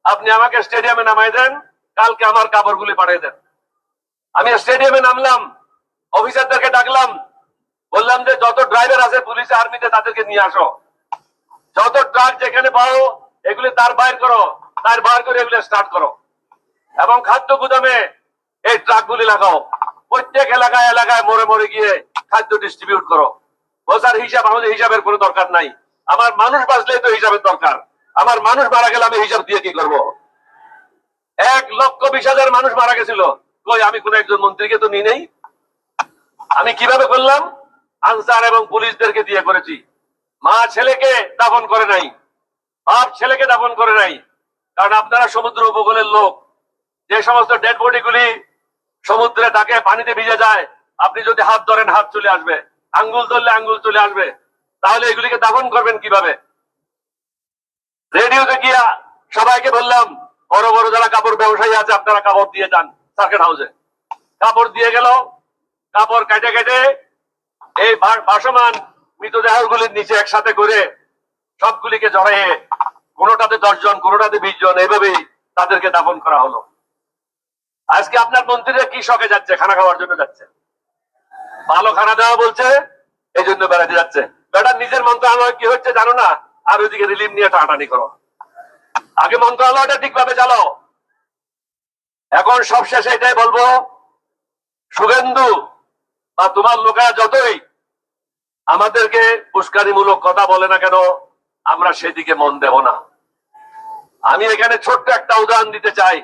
আপনি আমাকে স্টেডিয়ামে নামাই দেন, কালকে আমার কাপড়গুলি পাঠিয়ে দেন। আমি স্টেডিয়ামে নামলাম, অফিসারদেরকে ডাকলাম, বললাম যে যত ড্রাইভার আছে পুলিশ আর্মিতে তাদেরকে নিয়ে আসো, যত ট্রাক যেখানে পাও এগুলি তার বাইর করো, তার বার করে এগুলি স্টার্ট করো, এবং খাদ্য গুদামে এই ট্রাকগুলি লাগাও। প্রত্যেক এলাকায় এলাকায় মোড়ে মোড়ে গিয়ে খাদ্য ডিস্ট্রিবিউট করো। বসার হিসাব, আমাদের হিসাবের কোনো দরকার নাই। আমার মানুষ বাঁচলেই তো হিসাবের দরকার। আমার মানুষ মারা গেলে আমি হিসাব দিয়ে কি করব? 1,20,000 মানুষ মারা গেছিল, কই আমি কোন একজন মন্ত্রীকে তো নিই নেই। আমি কিভাবে করলাম? আনসার এবং পুলিশদেরকে দিয়ে করেছি। মা ছেলেকে দাফন করে নাই, বাপ ছেলেকে দাফন করে নাই। কারণ আপনারা সমুদ্র উপকূলের লোক, যে সমস্ত ডেড বডি গুলি সমুদ্রে থাকে, পানিতে ভিজে যায়, আপনি যদি হাত ধরেন হাত চলে আসবে, আঙ্গুল ধরলে আঙ্গুল চলে আসবে, তাহলে এগুলিকে দাফন করবেন কিভাবে? রেডিওতে গিয়া সবাইকে বললাম, বড় বড় যারা কাপড় ব্যবসায়ী আছে আপনারা কাপড় দিয়ে যান সার্কিট হাউসে। কাপড় দিয়ে গেল, কাপড় কেটে কেটে এই ভাসমান মৃতদেহগুলির নিচে একসাথে করে সবগুলিকে জড়াইয়ে, কোনোটাতে 10 জন, কোনোটাতে 20 জন, এইভাবেই তাদেরকে দাফন করা হলো। আজকে আপনার মন্ত্রীরা কি শখে যাচ্ছে? খানা খাওয়ার জন্য যাচ্ছে। ভালো খানা দেওয়া বলছে, এই জন্য বেড়াতে যাচ্ছে। বেটার নিজের মন্ত্রণালয় কি হচ্ছে জানো না, আর ওইদিকে রিলিফ নিয়ে টানাটানি করো। আগে মন্ত্রণালয়টা ঠিকভাবে চালাও। এখন সবশেষে এটাই বলবো, শুভেন্দু বা তোমার লোকেরা যতই আমাদেরকে উস্কানিমূলক কথা বলে না কেন, আমরা সেদিকে মন দেব না। আমি এখানে ছোট্ট একটা উদাহরণ দিতে চাই।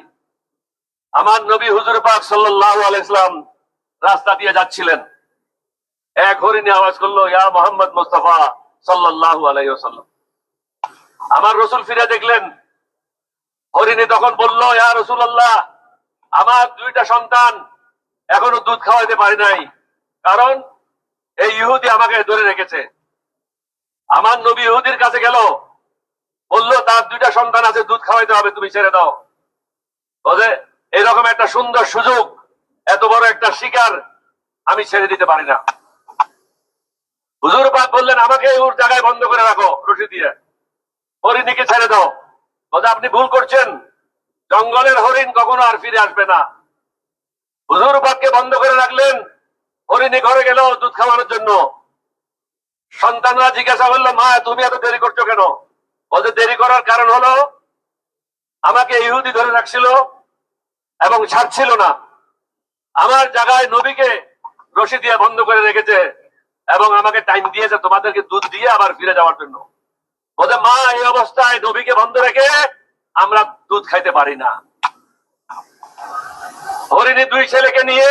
আমার নবী হুজুর পাক সাল্লাল্লাহু আলাইহি সাল্লাম রাস্তা দিয়ে যাচ্ছিলেন, এক হরিণী আওয়াজ করলো, ইয়া মুহাম্মদ মুস্তাফা সাল্লাল্লাহু আলাইহি ওয়াসাল্লাম। আমার রসুল ফিরে দেখলেন, হরিণী তখন বলল, ইয়া রাসূলুল্লাহ, আমার 2টা সন্তান এখনো দুধ খাওয়াইতে পারি নাই, কারণ এই ইহুদি আমাকে ধরে রেখেছে। আমার নবী ইহুদির কাছে গেল, বললো তার 2টা সন্তান আছে, দুধ খাওয়াইতে হবে, তুমি ছেড়ে দাও। বলে এরকম একটা সুন্দর সুযোগ, এত বড় একটা শিকার আমি ছেড়ে দিতে পারি না। হুজুর পাক বললেন, আমাকে ওর জায়গায় বন্ধ করে রাখো রশি দিয়ে, হরিণীকে ছেড়ে দাও। বলে আপনি ভুল করছেন, জঙ্গলের হরিণ কখনো আর ফিরে আসবে না। হুজুর পাককে বন্ধ করে রাখলেন, হরিণী ঘরে গেল দুধ খাওয়ানোর জন্য। সন্তানরা জিজ্ঞাসা করলো, মা তুমি এত দেরি করছো কেন? বলতে দেরি করার কারণ হলো, আমাকে ইহুদি ধরে রাখছিল এবং ছাড়ছিল না। আমার জায়গায় নবীকে রশি দিয়ে বন্ধ করে রেখেছে এবং আমাকে টাইম দিয়েছে তোমাদেরকে দুধ দিয়ে আবার ফিরে যাওয়ার জন্য। বলতে মা, এই অবস্থায় নবীকে বন্ধ রেখে আমরা দুধ খাইতে পারি না। হরিণী 2 ছেলেকে নিয়ে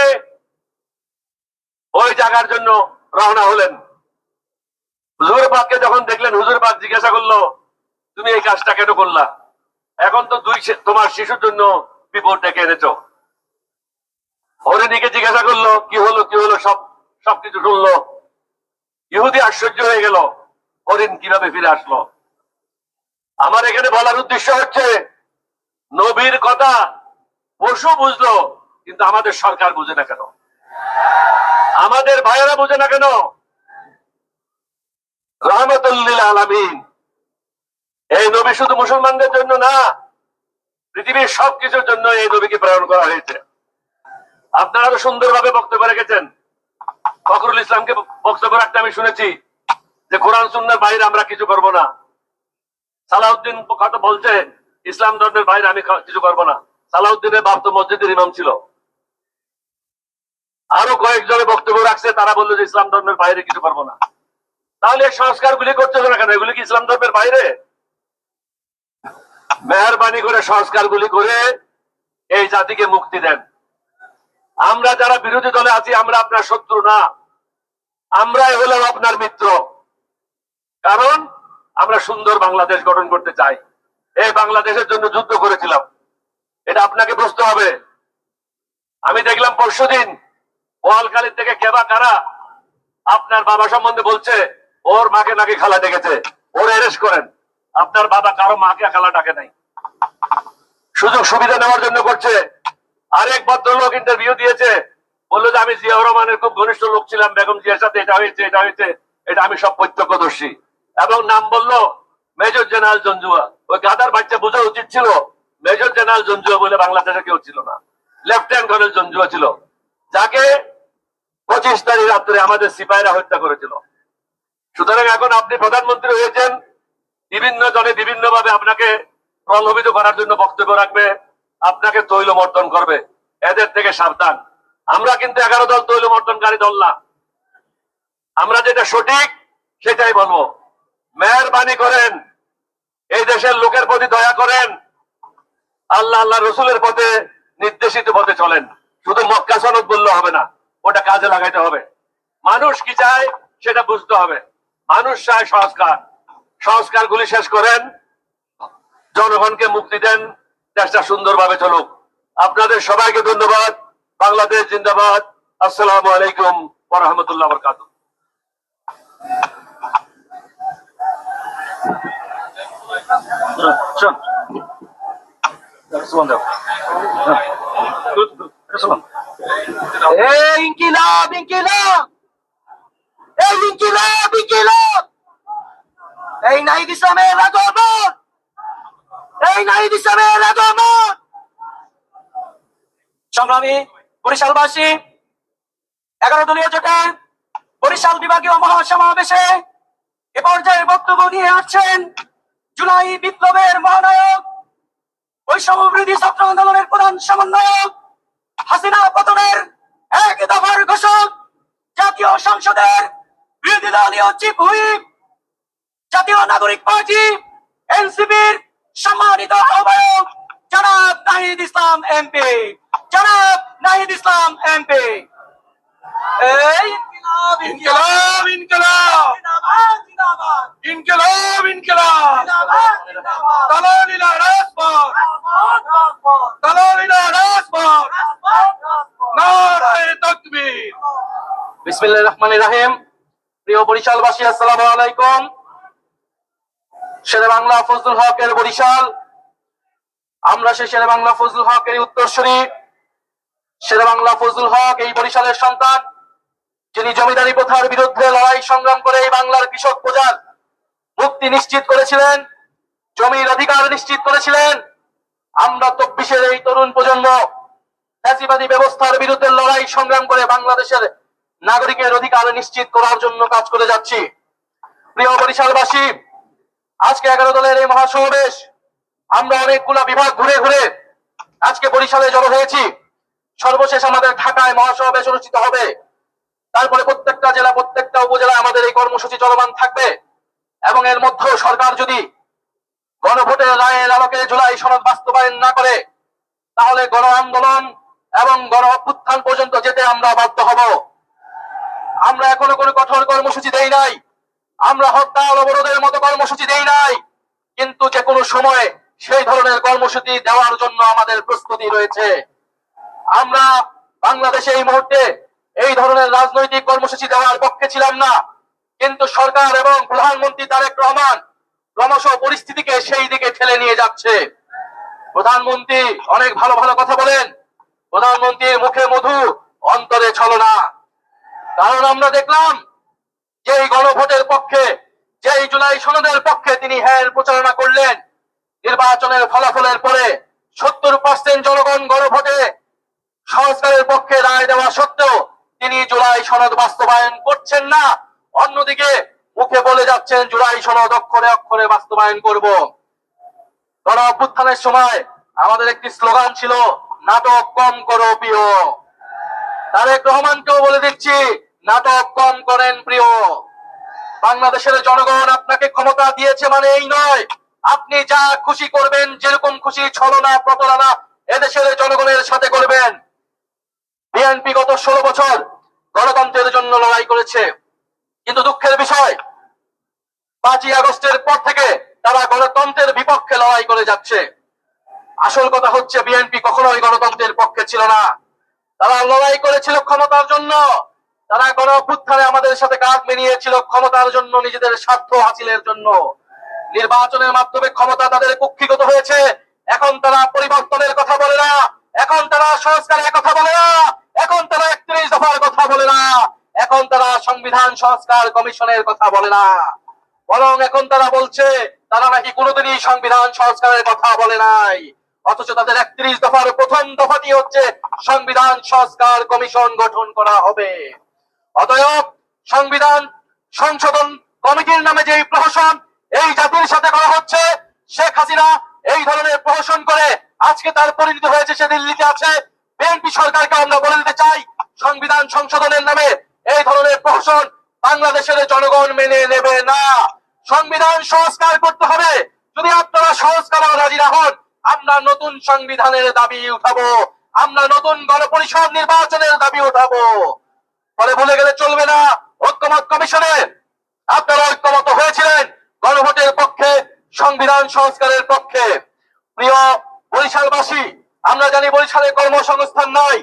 ওই জায়গার জন্য রওনা হলেন। হুজুর পাককে যখন দেখলেন, হুজুর পাক জিজ্ঞাসা করলো, তুমি এই কাজটা কেন করলা? এখন তো তোমার শিশুর জন্য বিপদ ডেকে এনেছো। হরিণীকে জিজ্ঞাসা করলো, কি হলো কি হলো, সবকিছু শুনলো। ইহুদি আশ্চর্য হয়ে গেল, হরিণ কিভাবে ফিরে আসলো। আমার এখানে বলার উদ্দেশ্য হচ্ছে নবীর কথা পশু বুঝলো, কিন্তু আমাদের সরকার বুঝে না কেন? আমাদের ভাইয়েরা বুঝে না কেন? রহমতুল্লিল আলামিন এই নবী শুধু মুসলমানদের জন্য না, পৃথিবীর সবকিছুর জন্য এই নবীকে প্রেরণ করা হয়েছে। আপনারা তো সুন্দরভাবে বক্তব্য রেখেছেন। ফখরুল ইসলামকে বক্তব্য রাখতে আমি শুনেছি যে কোরআন সুন্নাহর বাইরে আমরা কিছু করব না। সালাউদ্দিন কথা বলছে ইসলাম ধর্মের বাইরে আমি কিছু করব না। সালাউদ্দিনের বাপ তো মসজিদের ইমাম ছিল। আরো কয়েকজনে বক্তব্য রাখছে, তারা বললো যে ইসলাম ধর্মের বাইরে কিছু করব না। তাহলে সংস্কার গুলি করছে না কেন? এগুলি কি ইসলাম ধর্মের বাইরে? মেহরবানি করে সংস্কার গুলি করে এই জাতিকে মুক্তি দেন। আমরা যারা বিরোধী দলে আছি আমরা আপনার শত্রু না, আমরাই হলাম আপনার মিত্র। কারণ আমরা সুন্দর বাংলাদেশ গঠন করতে চাই। এই বাংলাদেশের জন্য যুদ্ধ করেছিলাম, এটা আপনাকে বুঝতে হবে। আমি দেখলাম পরশুদিন ওয়ালখালীর থেকে কেবা কারা আপনার বাবা সম্বন্ধে বলছে ওর মাকে নাকি খালা ডেকেছে, ওর অ্যারেস্ট করেন। আপনার বাবা কারো মাকে খালা ডাকে নাই, সুযোগ সুবিধা নেওয়ার জন্য করছে। আরেক ভদ্রলোক ইন্টারভিউ দিয়েছে, বললো যে আমি জিয়াউর রহমানের খুব ঘনিষ্ঠ লোক ছিলাম, বেগম জিয়ার সাথে এটা হয়েছে এটা হয়েছে, এটা আমি সব প্রত্যক্ষদর্শী। এবং নাম বললো মেজর জেনারেল জঞ্জুয়া। ওই গাদার বাচ্চা বোঝা উচিত ছিল মেজর জেনারেল জঞ্জুয়া বলে বাংলাদেশে কেউ ছিল না, লেফটেন্যান্ট কর্নেল জঞ্জুয়া ছিল, যাকে 25 তারিখ রাত্রে আমাদের সিপাহীরা হত্যা করেছিল। সুতরাং এখন আপনি প্রধানমন্ত্রী হয়েছেন, বিভিন্ন জনে বিভিন্ন ভাবে আপনাকে প্রলোভিত করার জন্য বক্তব্য রাখবে, আপনাকে তৈলমর্দন করবে। এদের থেকে সাবধান। আমরা কিন্তু 11 দল তৈলমর্দনকারী দল না। আমরা যেটা সঠিক সেটাই বলবো। মেহরবানি করেন এই দেশের লোকের প্রতি দয়া করেন, আল্লাহ আল্লাহ রসুলের পথে নির্দেশিত পথে চলেন। শুধু মক্কা সনদ বললে হবে না, ওটা কাজে লাগাইতে হবে। মানুষ কি চায় সেটা বুঝতে হবে। মানুষ চায় সংস্কার। সংস্কার গুলি শেষ করেন, জনগণকে মুক্তি দেন, দেশটা সুন্দরভাবে চলুক। আপনাদের সবাইকে ধন্যবাদ। বাংলাদেশ জিন্দাবাদ। আসসালামু আলাইকুম ওয়া রাহমাতুল্লাহি ওয়া বারাকাতুহু। এই ইনকিলাব ইনকিলাব, এই ইনকিলাব ইনকিলাব, এই নাহিদ ইসলামের আগমন, এই নাহিদ ইসলামের আগমন। সংগ্রামী বরিশালবাসী, 11 দলীয় জোটের বরিশাল বিভাগীয় মহাসমাবেশে এ পর্যায়ে বক্তব্য নিয়ে আসছেন জুলাই বিপ্লবের মহানায়ক, বৈষম্য বিরোধী ছাত্র আন্দোলনের প্রধান সমন্বয়ক, হাসিনা পতনের এক দফার ঘোষক, জাতীয় সংসদের বিরোধী দলীয় চিফ হুইপ, জাতীয় নাগরিক পার্টি এনসিপির সম্মানিত আহ্বায়ক জনাব নাহিদ ইসলাম এমপি, জনাব নাহিদ ইসলাম এমপি। এই ইনকিলাব ইনকিলাব ইনকিলাব, জিন্দাবাদ ইনকিলাব ইনকিলাব, দালালিলা রাজপথ, দালালিলা রাজপথ, নারায়ে তাকবীর। বিসমিল্লাহির রহমানির রহিম। প্রিয় বরিশালবাসী, আসসালামু আলাইকুম। শেরে বাংলা ফজলুল হকের বরিশাল, আমরা সেই শেরে বাংলা ফজলুল হকের উত্তরসূরি। শেরে বাংলা ফজলুল হক এই বরিশালের সন্তান, যিনি জমিদারি প্রথার বিরুদ্ধে লড়াই সংগ্রাম করে এই বাংলার কৃষক প্রজার মুক্তি নিশ্চিত করেছিলেন, জমির অধিকার নিশ্চিত করেছিলেন। আমরা 24-এর এই তরুণ প্রজন্ম ফ্যাসিবাদী ব্যবস্থার বিরুদ্ধে লড়াই সংগ্রাম করে বাংলাদেশের নাগরিকের অধিকার নিশ্চিত করার জন্য কাজ করে যাচ্ছি। প্রিয় বরিশালবাসী, আজকে 11 দলের এই মহাসমাবেশ, আমরা অনেকগুলা বিভাগ ঘুরে ঘুরে আজকে বরিশালে জড়ো হয়েছি। সর্বশেষ আমাদের ঢাকায় মহাসমাবেশ অনুষ্ঠিত হবে। তারপরে প্রত্যেকটা জেলা, প্রত্যেকটা উপজেলায় আমাদের এই কর্মসূচি চলমান থাকবে। এবং এর মধ্যেও সরকার যদি গণভোটের রায়ের আলোকে জুলাই সনদ বাস্তবায়ন না করে, তাহলে গণ আন্দোলন এবং গণ অভ্যুত্থান পর্যন্ত যেতে আমরা বাধ্য হব। আমরা এখনো কোনো কঠোর কর্মসূচি দেই নাই, আমরা হরতাল অবরোধের মতো কর্মসূচি দেই নাই, কিন্তু যে কোনো সময় সেই ধরনের কর্মসূচি দেওয়ার জন্য আমাদের প্রস্তুতি রয়েছে। আমরা বাংলাদেশে এই মুহূর্তে এই ধরনের রাজনৈতিক কর্মসূচি দেওয়ার পক্ষে ছিলাম না, কিন্তু সরকার এবং প্রধানমন্ত্রী তারেক রহমান ক্রমশ পরিস্থিতিকে সেই দিকে ঠেলে নিয়ে যাচ্ছে। প্রধানমন্ত্রী অনেক ভালো ভালো কথা বলেন, প্রধানমন্ত্রীর মুখে মধু অন্তরে ছলনা। কারণ আমরা দেখলাম যেই গণভোটের পক্ষে, যেই জুলাই সনদের পক্ষে তিনি হ্যাঁ প্রচারণা করলেন, নির্বাচনের ফলাফলের পরে 70% জনগণ গণভোটে সংস্কারের পক্ষে রায় দেওয়া সত্ত্বেও তিনি জুলাই সনদ বাস্তবায়ন করছেন না। অন্যদিকে মুখে বলে যাচ্ছেন জুলাই সনদ অক্ষরে অক্ষরে বাস্তবায়ন করব। গণ অভ্যুত্থানের সময় আমাদের একটি স্লোগান ছিল, নাটক কম করো প্রিয়। তারেক রহমানকেও বলে দিচ্ছি, নাটক কম করেন প্রিয়। বাংলাদেশের জনগণ আপনাকে ক্ষমতা দিয়েছে মানে এই নয় আপনি যা খুশি করবেন, যেরকম খুশি ছলনা প্রতারণা এদেশের জনগণের সাথে করবেন। বিএনপি গত 16 বছর গণতন্ত্রের জন্য লড়াই করেছে, কিন্তু দুঃখের বিষয় 5ই আগস্টের পর থেকে তারা গণতন্ত্রের বিপক্ষে লড়াই করে যাচ্ছে। আসল কথা হচ্ছে বিএনপি কখনোই গণতন্ত্রের পক্ষে ছিল না, তারা লড়াই করেছিল ক্ষমতার জন্য। তারা গণ অভ্যুত্থানে আমাদের সাথে কাঁধ মিলিয়েছিল ক্ষমতার জন্য, নিজেদের স্বার্থ হাসিলের জন্য। নির্বাচনের মাধ্যমে ক্ষমতা তাদের কুক্ষিগত হয়েছে। এখন তারা পরিবর্তনের কথা বলে না, এখন তারা সংস্কারের কথা বলে না, এখন তারা 31 দফার কথা বলে না, এখন তারা সংবিধান সংস্কার কমিশনের কথা বলে না, বরং এখন তারা বলছে তারা নাকি কোনোদিনই সংবিধান সংস্কারের কথা বলে নাই। অথচ তাদের 31 দফার প্রথম দফাটি হচ্ছে সংবিধান সংস্কার কমিশন গঠন করা হবে। অতএব সংবিধান সংশোধন কমিটির নামে যে প্রহসন এই জাতির সাথে করা হচ্ছে, শেখ হাসিনা এই ধরনের প্রহসন করে আজকে তার পরিণতি হয়েছে সে দিল্লিতে আছে। বিএনপি সরকারকে আমরা বলে দিতে চাই, সংবিধান সংশোধনের নামে এই ধরনের প্রহসন বাংলাদেশের জনগণ মেনে নেবে না। সংবিধান সংস্কার করতে হবে। যদি আপনারা সংস্কার রাজি না হন, আমরা নতুন সংবিধানের দাবি উঠাবো, আমরা নতুন গণপরিষদ নির্বাচনের দাবি উঠাবো। ফলে ভুলে গেলে চলবে না, ঐক্যমত কমিশনে আপনারা ঐক্যমত হয়েছিলেন গণভোটের পক্ষে, সংবিধান সংস্কারের পক্ষে। প্রিয় বরিশালবাসী, আমরা জানি বরিশালে কর্মসংস্থান নাই,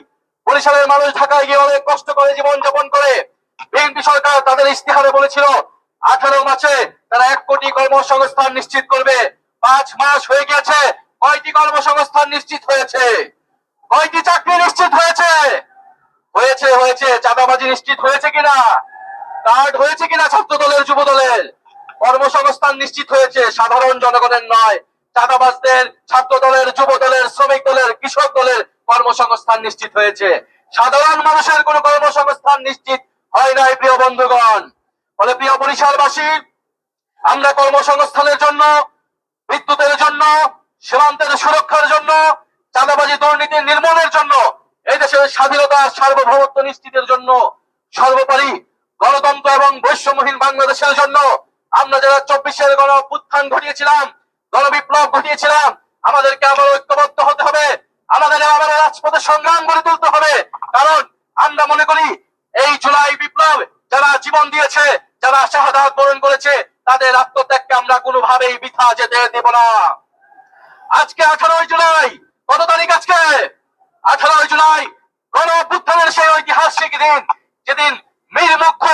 বরিশালের মানুষ ঢাকায় গিয়ে অনেক কষ্ট করে জীবন যাপন করে। বিএনপি সরকার তাদের ইস্তিহারে বলেছিল 18 মাসে তারা 1 কোটি কর্মসংস্থান নিশ্চিত করবে। 5 মাস হয়ে গেছে, কয়টি কর্মসংস্থান নিশ্চিত হয়েছে? কয়টি চাকরি নিশ্চিত হয়েছে? হয়েছে চাঁদাবাজি নিশ্চিত হয়েছে কিনা? কার্ড হয়েছে কিনা ছাত্র দলের, যুব দলের? কর্মসংস্থান নিশ্চিত হয়েছে, সাধারণ জনগণের নয়, চাঁদাবাজদের, ছাত্র দলের, যুব দলের, শ্রমিক দলের, কৃষক দলের কর্মসংস্থান নিশ্চিত হয়েছে। সাধারণ মানুষের কোনো কর্মসংস্থান নিশ্চিত হয় নাই প্রিয় বন্ধুগণ। ফলে প্রিয় বরিশালবাসী, আমরা কর্মসংস্থানের জন্য, বিদ্যুতের জন্য, সীমান্তের সুরক্ষার জন্য, চাঁদাবাজি দুর্নীতি নির্মূলের জন্য, এই দেশের স্বাধীনতা সার্বভৌমত্ব নিশ্চিতের জন্য, সর্বোপরি গণতন্ত্র এবং বৈষম্যহীন বাংলাদেশের জন্য আমরা যারা 24-এর গণ অভ্যুত্থান ঘটিয়েছিলাম, গণবিপ্লব ঘটিয়েছিলাম, আমাদেরকে আবার ঐক্যবদ্ধ হতে হবে, আমাদের আবার রাজপথে সংগ্রাম গড়ে তুলতে হবে। কারণ আমরা মনে করি এই জুলাই বিপ্লব যারা জীবন দিয়েছে, যারা শাহাদাত বরণ করেছে, তাদের আত্মত্যাগকে আমরা কোনোভাবেই বৃথা যেতে দেব না। আজকে 18 জুলাই, কত তারিখ আজকে? 18 জুলাই গণ অভ্যুত্থানের সেই ঐতিহাসিক দিন, যেদিন মীর মুগ্ধ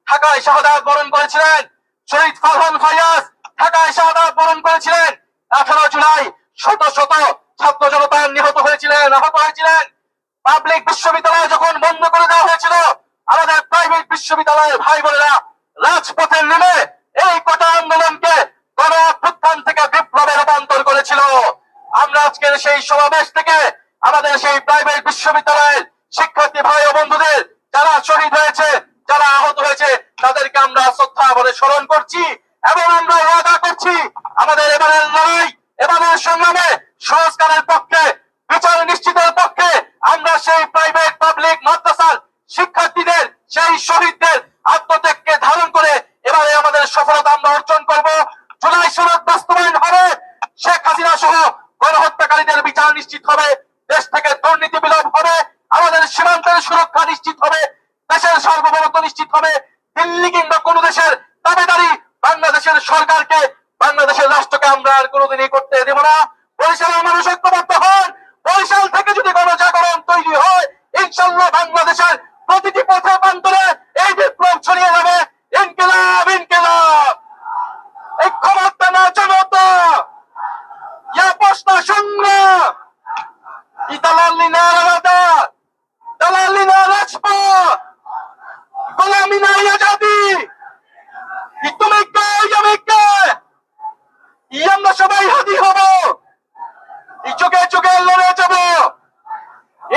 ঢাকায় শাহাদাত বরণ করেছিলেন, শহীদ ফারহান ফায়াজ ঢাকায় শাহাদাত বরণ করেছিলেন। 18 জুলাই শত শত ছাত্র জনতা নিহত হয়েছিলেন, আহত হয়েছিলেন। পাবলিক বিশ্ববিদ্যালয় যখন বন্ধ করে দেওয়া হয়েছিল, আমাদের প্রাইভেট বিশ্ববিদ্যালয়ের ভাই বোনেরা রাজপথে নেমে এই কোটা আন্দোলনকে গণ অভ্যুত্থান থেকে বিপ্লবে রূপান্তর করেছিল। আমরা আজকের সেই সমাবেশ থেকে আমাদের সেই প্রাইভেট বিশ্ববিদ্যালয়ের শিক্ষার্থী ভাই ও বন্ধুদের যারা শহীদ হয়েছে, যারা আহত হয়েছে, তাদেরকে আমরা শ্রদ্ধা ভরে স্মরণ করছি এবং আমরা ওয়াদা করছি আমাদের এবারের লড়াই, এবারের সংগ্রামে সংস্কারের পক্ষে, বিচার নিশ্চিতের পক্ষে আমরা সেই প্রাইভেট পাবলিক মাদ্রাসার শিক্ষার্থীদের, সেই শহীদদের আত্মত্যাগকে ধারণ করে এবারে আমাদের সফলতা আমরা অর্জন করব। জুলাই সনদ বাস্তবায়ন হবে, শেখ হাসিনা সহ গণহত্যাকারীদের বিচার নিশ্চিত হবে, দেশ থেকে দুর্নীতি বিলোপ হবে, আমাদের সীমান্তের সুরক্ষা নিশ্চিত হবে, দেশের সার্বভৌমত্ব নিশ্চিত হবে। দিল্লি কিংবা কোন দেশের দাবিদারি বাংলাদেশের সরকারকে, বাংলাদেশের রাষ্ট্রকে আমরা আর কোনোদিনই করতে দেব না। বরিশালের মানুষ ঐক্যবদ্ধ হন, বরিশাল থেকে যদি গণজাগরণ তৈরি হয়, ইনশাল্লাহ বাংলাদেশের প্রতিটি পথে প্রান্তরে এই বিপ্লব ছড়িয়ে যাবে। ইনকিলাব, ইনকিলাব। এই ক্ষমতা না সংগ্রাম, দালালি না আলাদা, দালালি না রাজপথ, গোলামি না আজাদি, তুমি কে আমি কে, আমরা সবাই হাদি হব, যুগে যুগে লড়ে যাব,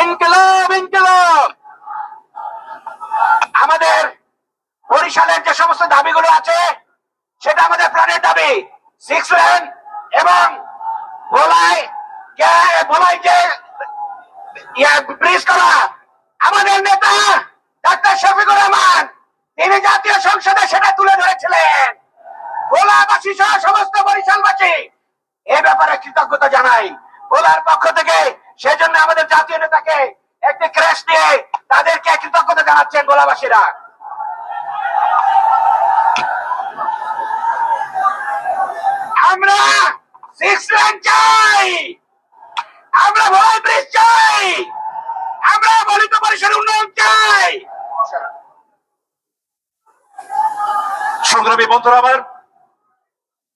ইনকিলাব ইনকিলাব। আমাদের বরিশালের যে সমস্ত দাবিগুলো আছে সেটা আমাদের প্রাণের দাবি। 6 লেন এবং ভোলাই যে ব্রিজ করা। আমাদের নেতা ডাক্তার শফিকুর রহমান তিনি জাতীয় সংসদে সেটা তুলে ধরেছিলেন। ভোলাবাসী সহ সমস্ত বরিশালবাসী এ ব্যাপারে কৃতজ্ঞতা জানাই ভোলার পক্ষ থেকে। সেজন্য আমাদের জাতীয় নেতাকে একটি ক্রেশ দিয়ে তাদেরকে কৃতজ্ঞতা জানাচ্ছেন ভোলাবাসীরা। আমরা 6 লেন চাই, আমরা ভোলাই ব্রিজ চাই, আমরা বলিত পরিসরের উন্নয়ন চাই। সংগ্রামী বন্ধুরা, আমার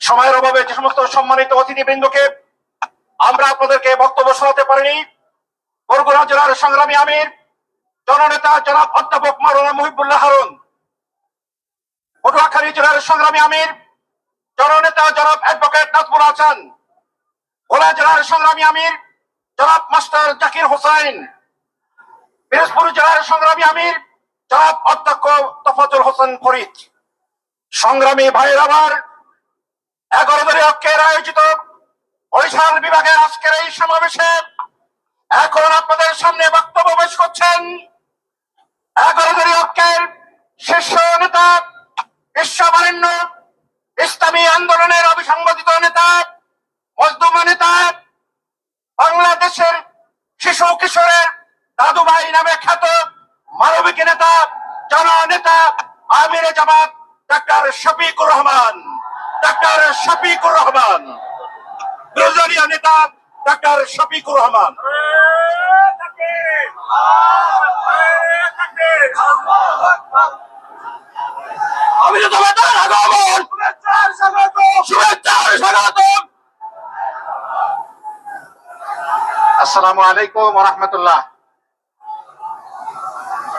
সময়ের অভাবে যে সমস্ত সম্মানিত অতিথিবৃন্দকে আমরা আপনাদেরকে বক্তব্য শোনাতে পারিনি, বরগুনা জেলার সংগ্রামী আমির জননেতা জনাব অধ্যাপক মাওলানা মুহিবুল্লাহ হারুন, পটুয়াখালী জেলার সংগ্রামী আমির জননেতা জনাব অ্যাডভোকেট নাজমুল হাসান, ভোলা জেলার সংগ্রামী আমির জনাব মাস্টার জাকির হোসেন, পিরোজপুর জেলার সংগ্রামী আমির জনাব অধ্যক্ষ তফাজুল হোসেন ফরিদ। সংগ্রামী ভাইয়ের আমার 11 দলীয় ঐক্যের আয়োজিত বরিশাল বিভাগের আজকের এই সমাবেশে এখন আপনাদের সামনে বক্তব্য পেশ করছেন 11 দলীয় ঐক্যের শীর্ষ নেতা, বিশ্ববরেণ্য ইসলামী আন্দোলনের অবিসংবাদিত নেতা, মজদুম নেতা, বাংলাদেশের শিশু কিশোরের দাদুভাই নামে খ্যাত মানবিক নেতা, জননেতা আমিরে জামাত ডাক্তার শফিকুর রহমান, ডাক্তার শফিকুর রহমান, প্রয়োজনীয় নেতা ডাক্তার শফিকুর রহমান। আমিরে জামাতের আগমন, শুভেচ্ছার স্বাগতম। আসসালামু আলাইকুম ওয়া রাহমাতুল্লাহ।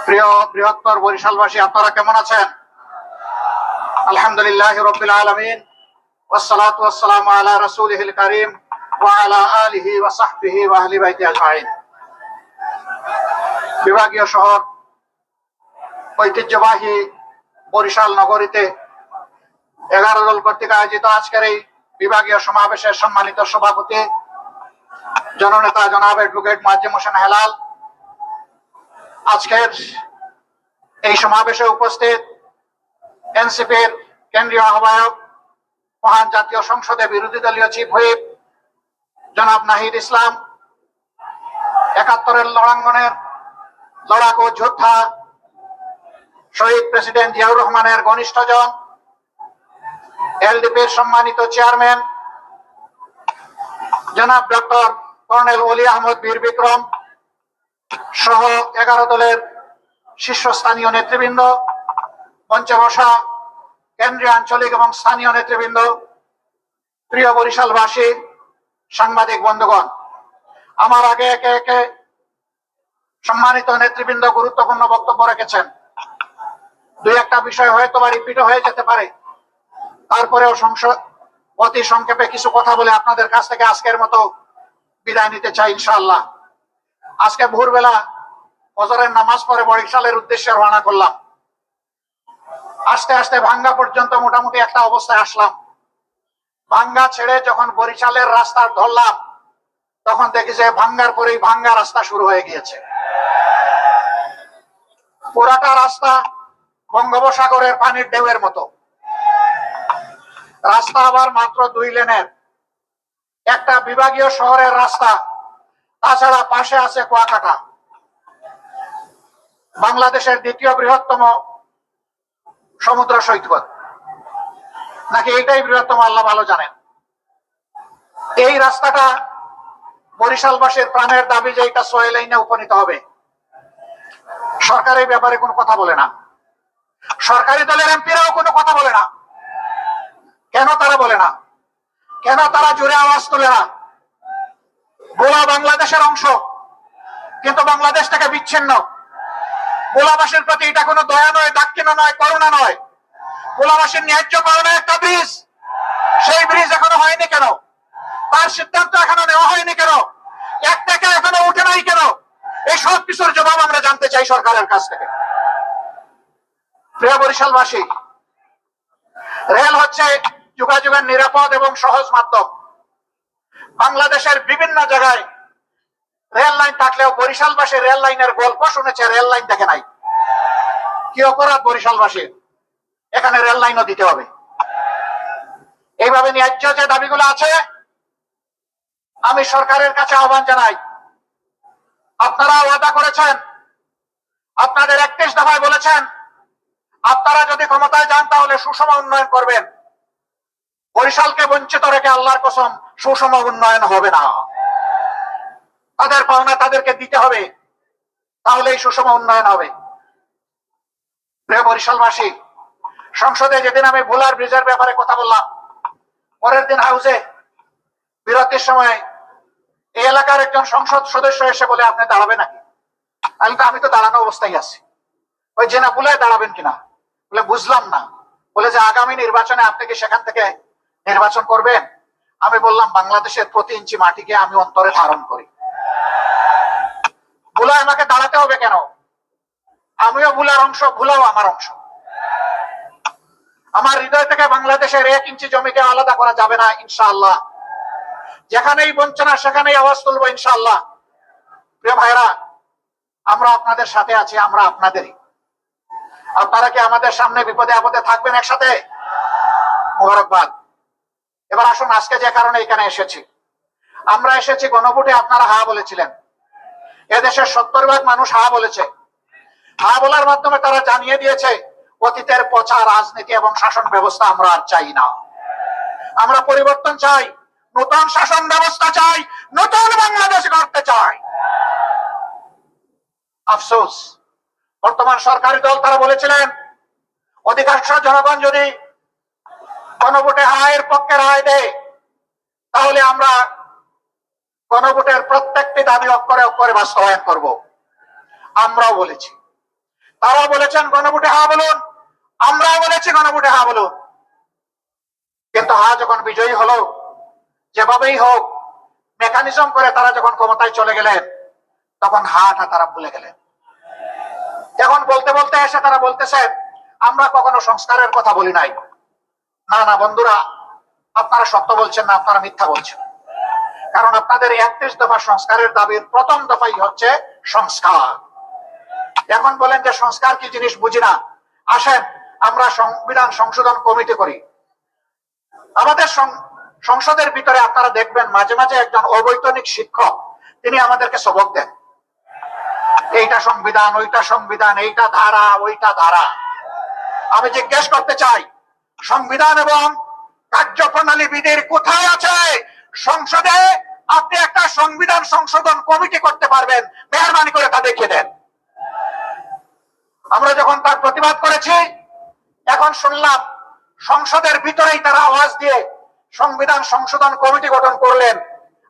প্রিয় বৃহত্তর বরিশালবাসী, আপনারা কেমন আছেন? আলহামদুলিল্লাহ রাব্বিল আলামিন, ওয়াসসালাতু ওয়াসসালামু আলা রাসূলিহিল কারীম ওয়া আলা আলিহি ওয়া সাহবিহি ওয়া আহলি বাইতি আজমাইন। বিভাগীয় শহর ঐতিহ্যবাহী বরিশাল নগরীতে 11 দল কর্তৃক আয়োজিত আজকের এই বিভাগীয় সমাবেশের সম্মানিত সভাপতি জননেতা জনাব অ্যাডভোকেট মুয়াজ্জেম হোসেন হেলাল, আজকের এই সমাবেশে উপস্থিত এনসিপির কেন্দ্রীয় আহ্বায়ক, মহান জাতীয় সংসদে বিরোধী দলীয় চিফ হুইপ জনাব নাহিদ ইসলাম, 71-এর রণাঙ্গনের লড়াকু যোদ্ধা শহীদ প্রেসিডেন্ট জিয়াউর রহমানের ঘনিষ্ঠজন, এলডিপির সম্মানিত চেয়ারম্যান জনাব ডক্টর কর্নেল ওলি আহমদ বীর বিক্রম সহ 11 দলের শীর্ষস্থানীয় নেতৃবৃন্দ, মঞ্চে বসা কেন্দ্রীয়, আঞ্চলিক এবং স্থানীয় নেতৃবৃন্দ, প্রিয় বরিশালবাসী, সাংবাদিক বন্ধুগণ, আমার আগে একে একে সম্মানিত নেতৃবৃন্দ গুরুত্বপূর্ণ বক্তব্য রেখেছেন। 2-1টা বিষয় হয়তো বা রিপিট হয়ে যেতে পারে, তারপরেও অতি সংক্ষেপে কিছু কথা বলে আপনাদের কাছ থেকে আজকের মতো বিদায় নিতে চাই ইনশাআল্লাহ। আজকে ভোরবেলা ফজরের নামাজ পড়ে বরিশালের উদ্দেশ্যে রওনা করলাম। আস্তে আস্তে ভাঙ্গা পর্যন্ত মোটামুটি একটা অবস্থায় আসলাম। ভাঙ্গা ছেড়ে যখন বরিশালের রাস্তা ধরলাম তখন দেখি যে ভাঙ্গার পরেই ভাঙ্গা রাস্তা শুরু হয়ে গিয়েছে। পুরাটা রাস্তা বঙ্গোপসাগরের পানির ঢেউয়ের মতো। রাস্তা আবার মাত্র 2 লেনের, একটা বিভাগীয় শহরের রাস্তা, তাছাড়া পাশে আছে কুয়াকাটা, বাংলাদেশের 2য় বৃহত্তম সমুদ্র সৈকত, নাকি এটাই বৃহত্তম আল্লাহ ভালো জানেন। এই রাস্তাটা বরিশালবাসীর প্রাণের দাবি যে এটা 6 লাইনে উপনীত হবে। সরকার এই ব্যাপারে কোনো কথা বলে না, সরকারি দলের এমপিরাও কোনো কথা বলে না। কেন তারা বলে না? কেন তারা জোরে আওয়াজ তোলে না? ভোলা বাংলাদেশের অংশ, কিন্তু বাংলাদেশ থেকে বিচ্ছিন্ন। ভোলাবাসীর প্রতি এটা কোনো দয়া নয়, দাক্ষিণ্য নয়, করুণা নয়। ভোলাবাসীর ন্যায্য পাওনা একটা ব্রিজ, সেই ব্রিজ এখনো হয়নি কেন? তার সিদ্ধান্ত এখনো নেওয়া হয়নি কেন? এক টাকা এখনো উঠে নাই কেন? এই সব কিছুর জবাব আমরা জানতে চাই সরকারের কাছ থেকে। প্রিয় বরিশালবাসী, রেল হচ্ছে যোগাযোগের নিরাপদ এবং সহজ মাধ্যম। বাংলাদেশের বিভিন্ন জায়গায় রেল লাইন থাকলেও বরিশালবাসী রেল লাইনের গল্প শুনেছে, রেল লাইন দেখে নাই। কি অপরাধ বরিশালবাসীর? এখানে রেল লাইনও দিতে হবে। এইভাবে ন্যায্য যে দাবিগুলো আছে, আমি সরকারের কাছে আহ্বান জানাই, আপনারা ওয়াদা করেছেন, আপনাদের 31 দফায় বলেছেন আপনারা যদি ক্ষমতায় যান তাহলে সুষম উন্নয়ন করবেন। বরিশালকে বঞ্চিত রেখে আল্লাহর কসম সুষম উন্নয়ন হবে না। তাদের পাওনা তাদেরকে দিতে হবে, তাহলেই সুষম উন্নয়ন হবে। প্রিয় বরিশালবাসী, সংসদে যেদিন আমি ভোলার ব্রিজের ব্যাপারে কথা বললাম, পরের দিন হাউসে বিরতির সময় এই এলাকার একজন সংসদ সদস্য এসে বলে, আপনি দাঁড়াবেন নাকি? আমি তো দাঁড়ানো অবস্থায় আছি। ওই জেনা বুলায় দাঁড়াবেন কিনা? বলে বুঝলাম না। বলে যে আগামী নির্বাচনে আপনি কি সেখান থেকে নির্বাচন করবেন? আমি বললাম, বাংলাদেশের প্রতি ইঞ্চি মাটিকে আমি অন্তরে ধারণ করি। ভুলায় আমাকে দাঁড়াতে হবে কেন? আমিও ভুলার অংশ, ভুলাও আমার অংশ। আমার হৃদয় থেকে বাংলাদেশের 1 ইঞ্চি জমিকে আলাদা করা যাবে না ইনশাআল্লাহ। যেখানেই বঞ্চনা সেখানেই আওয়াজ তুলবো ইনশাআল্লাহ। প্রিয় ভাইরা, আমরা আপনাদের সাথে আছি, আমরা আপনাদেরই। আপনারা কি আমাদের সামনে বিপদে আপদে থাকবেন একসাথে? মোবারকবাদ। এবার আসুন, আজকে যে কারণে এখানে এসেছি, আমরা এসেছি গণভোটে আপনারা হা বলেছিলেন। এদেশের 70% মানুষ হা বলেছে। হা বলার মাধ্যমে তারা জানিয়ে দিয়েছে অতীতের পচা রাজনীতি এবং শাসন ব্যবস্থা আমরা আর চাই না। আমরা পরিবর্তন চাই, নতুন শাসন ব্যবস্থা চাই, নতুন বাংলাদেশ গড়তে চাই। আফসোস, বর্তমান সরকারি দল তারা বলেছিলেন অধিকাংশ জনগণ যদি গণভোটে হায়ের পক্ষে রায় দেয় তাহলে আমরা গণভোটের প্রত্যেকটি দাবি অক্ষরে অক্ষরে বাস্তবায়ন করব। আমরাও বলেছি, তারাও বলেছেন গণভোটে হা বলুন, আমরাও বলেছি গণভোটে হা বলুন। কিন্তু হা যখন বিজয়ী হলো, যেভাবেই হোক মেকানিজম করে তারা যখন ক্ষমতায় চলে গেলেন, তখন হাটা তারা ভুলে গেলেন। এখন বলতে বলতে এসে তারা বলতেছেন আমরা কখনো সংস্কারের কথা বলি নাই। না না বন্ধুরা, আপনারা সত্য বলছেন না, আপনারা মিথ্যা বলছেন। কারণ আপনাদের 31 দফা সংস্কারের দাবির প্রথম দফাই হচ্ছে সংস্কার। এখন বলেন যে সংস্কার কি জিনিস বুঝি না। আসেন আমরা সংবিধান সংশোধন কমিটি করি। আমাদের সংসদের ভিতরে আপনারা দেখবেন মাঝে মাঝে একজন অবৈতনিক শিক্ষক তিনি আমাদেরকে সবক দেন, এইটা সংবিধান, ওইটা সংবিধান, এইটা ধারা, ওইটা ধারা। আমি জিজ্ঞেস করতে চাই, সংবিধান এবং কার্যপ্রণালী বিধির কোথায় আছে? সংসদে আপনি একটা সংবিধান সংশোধন কমিটি করতে পারবেন, মেহরবানি করে তা দেখিয়ে দেন। আমরা যখন তার প্রতিবাদ করেছি, এখন শুনলাম সংসদের ভিতরেই তারা আওয়াজ দিয়ে সংবিধান সংশোধন কমিটি গঠন করলেন।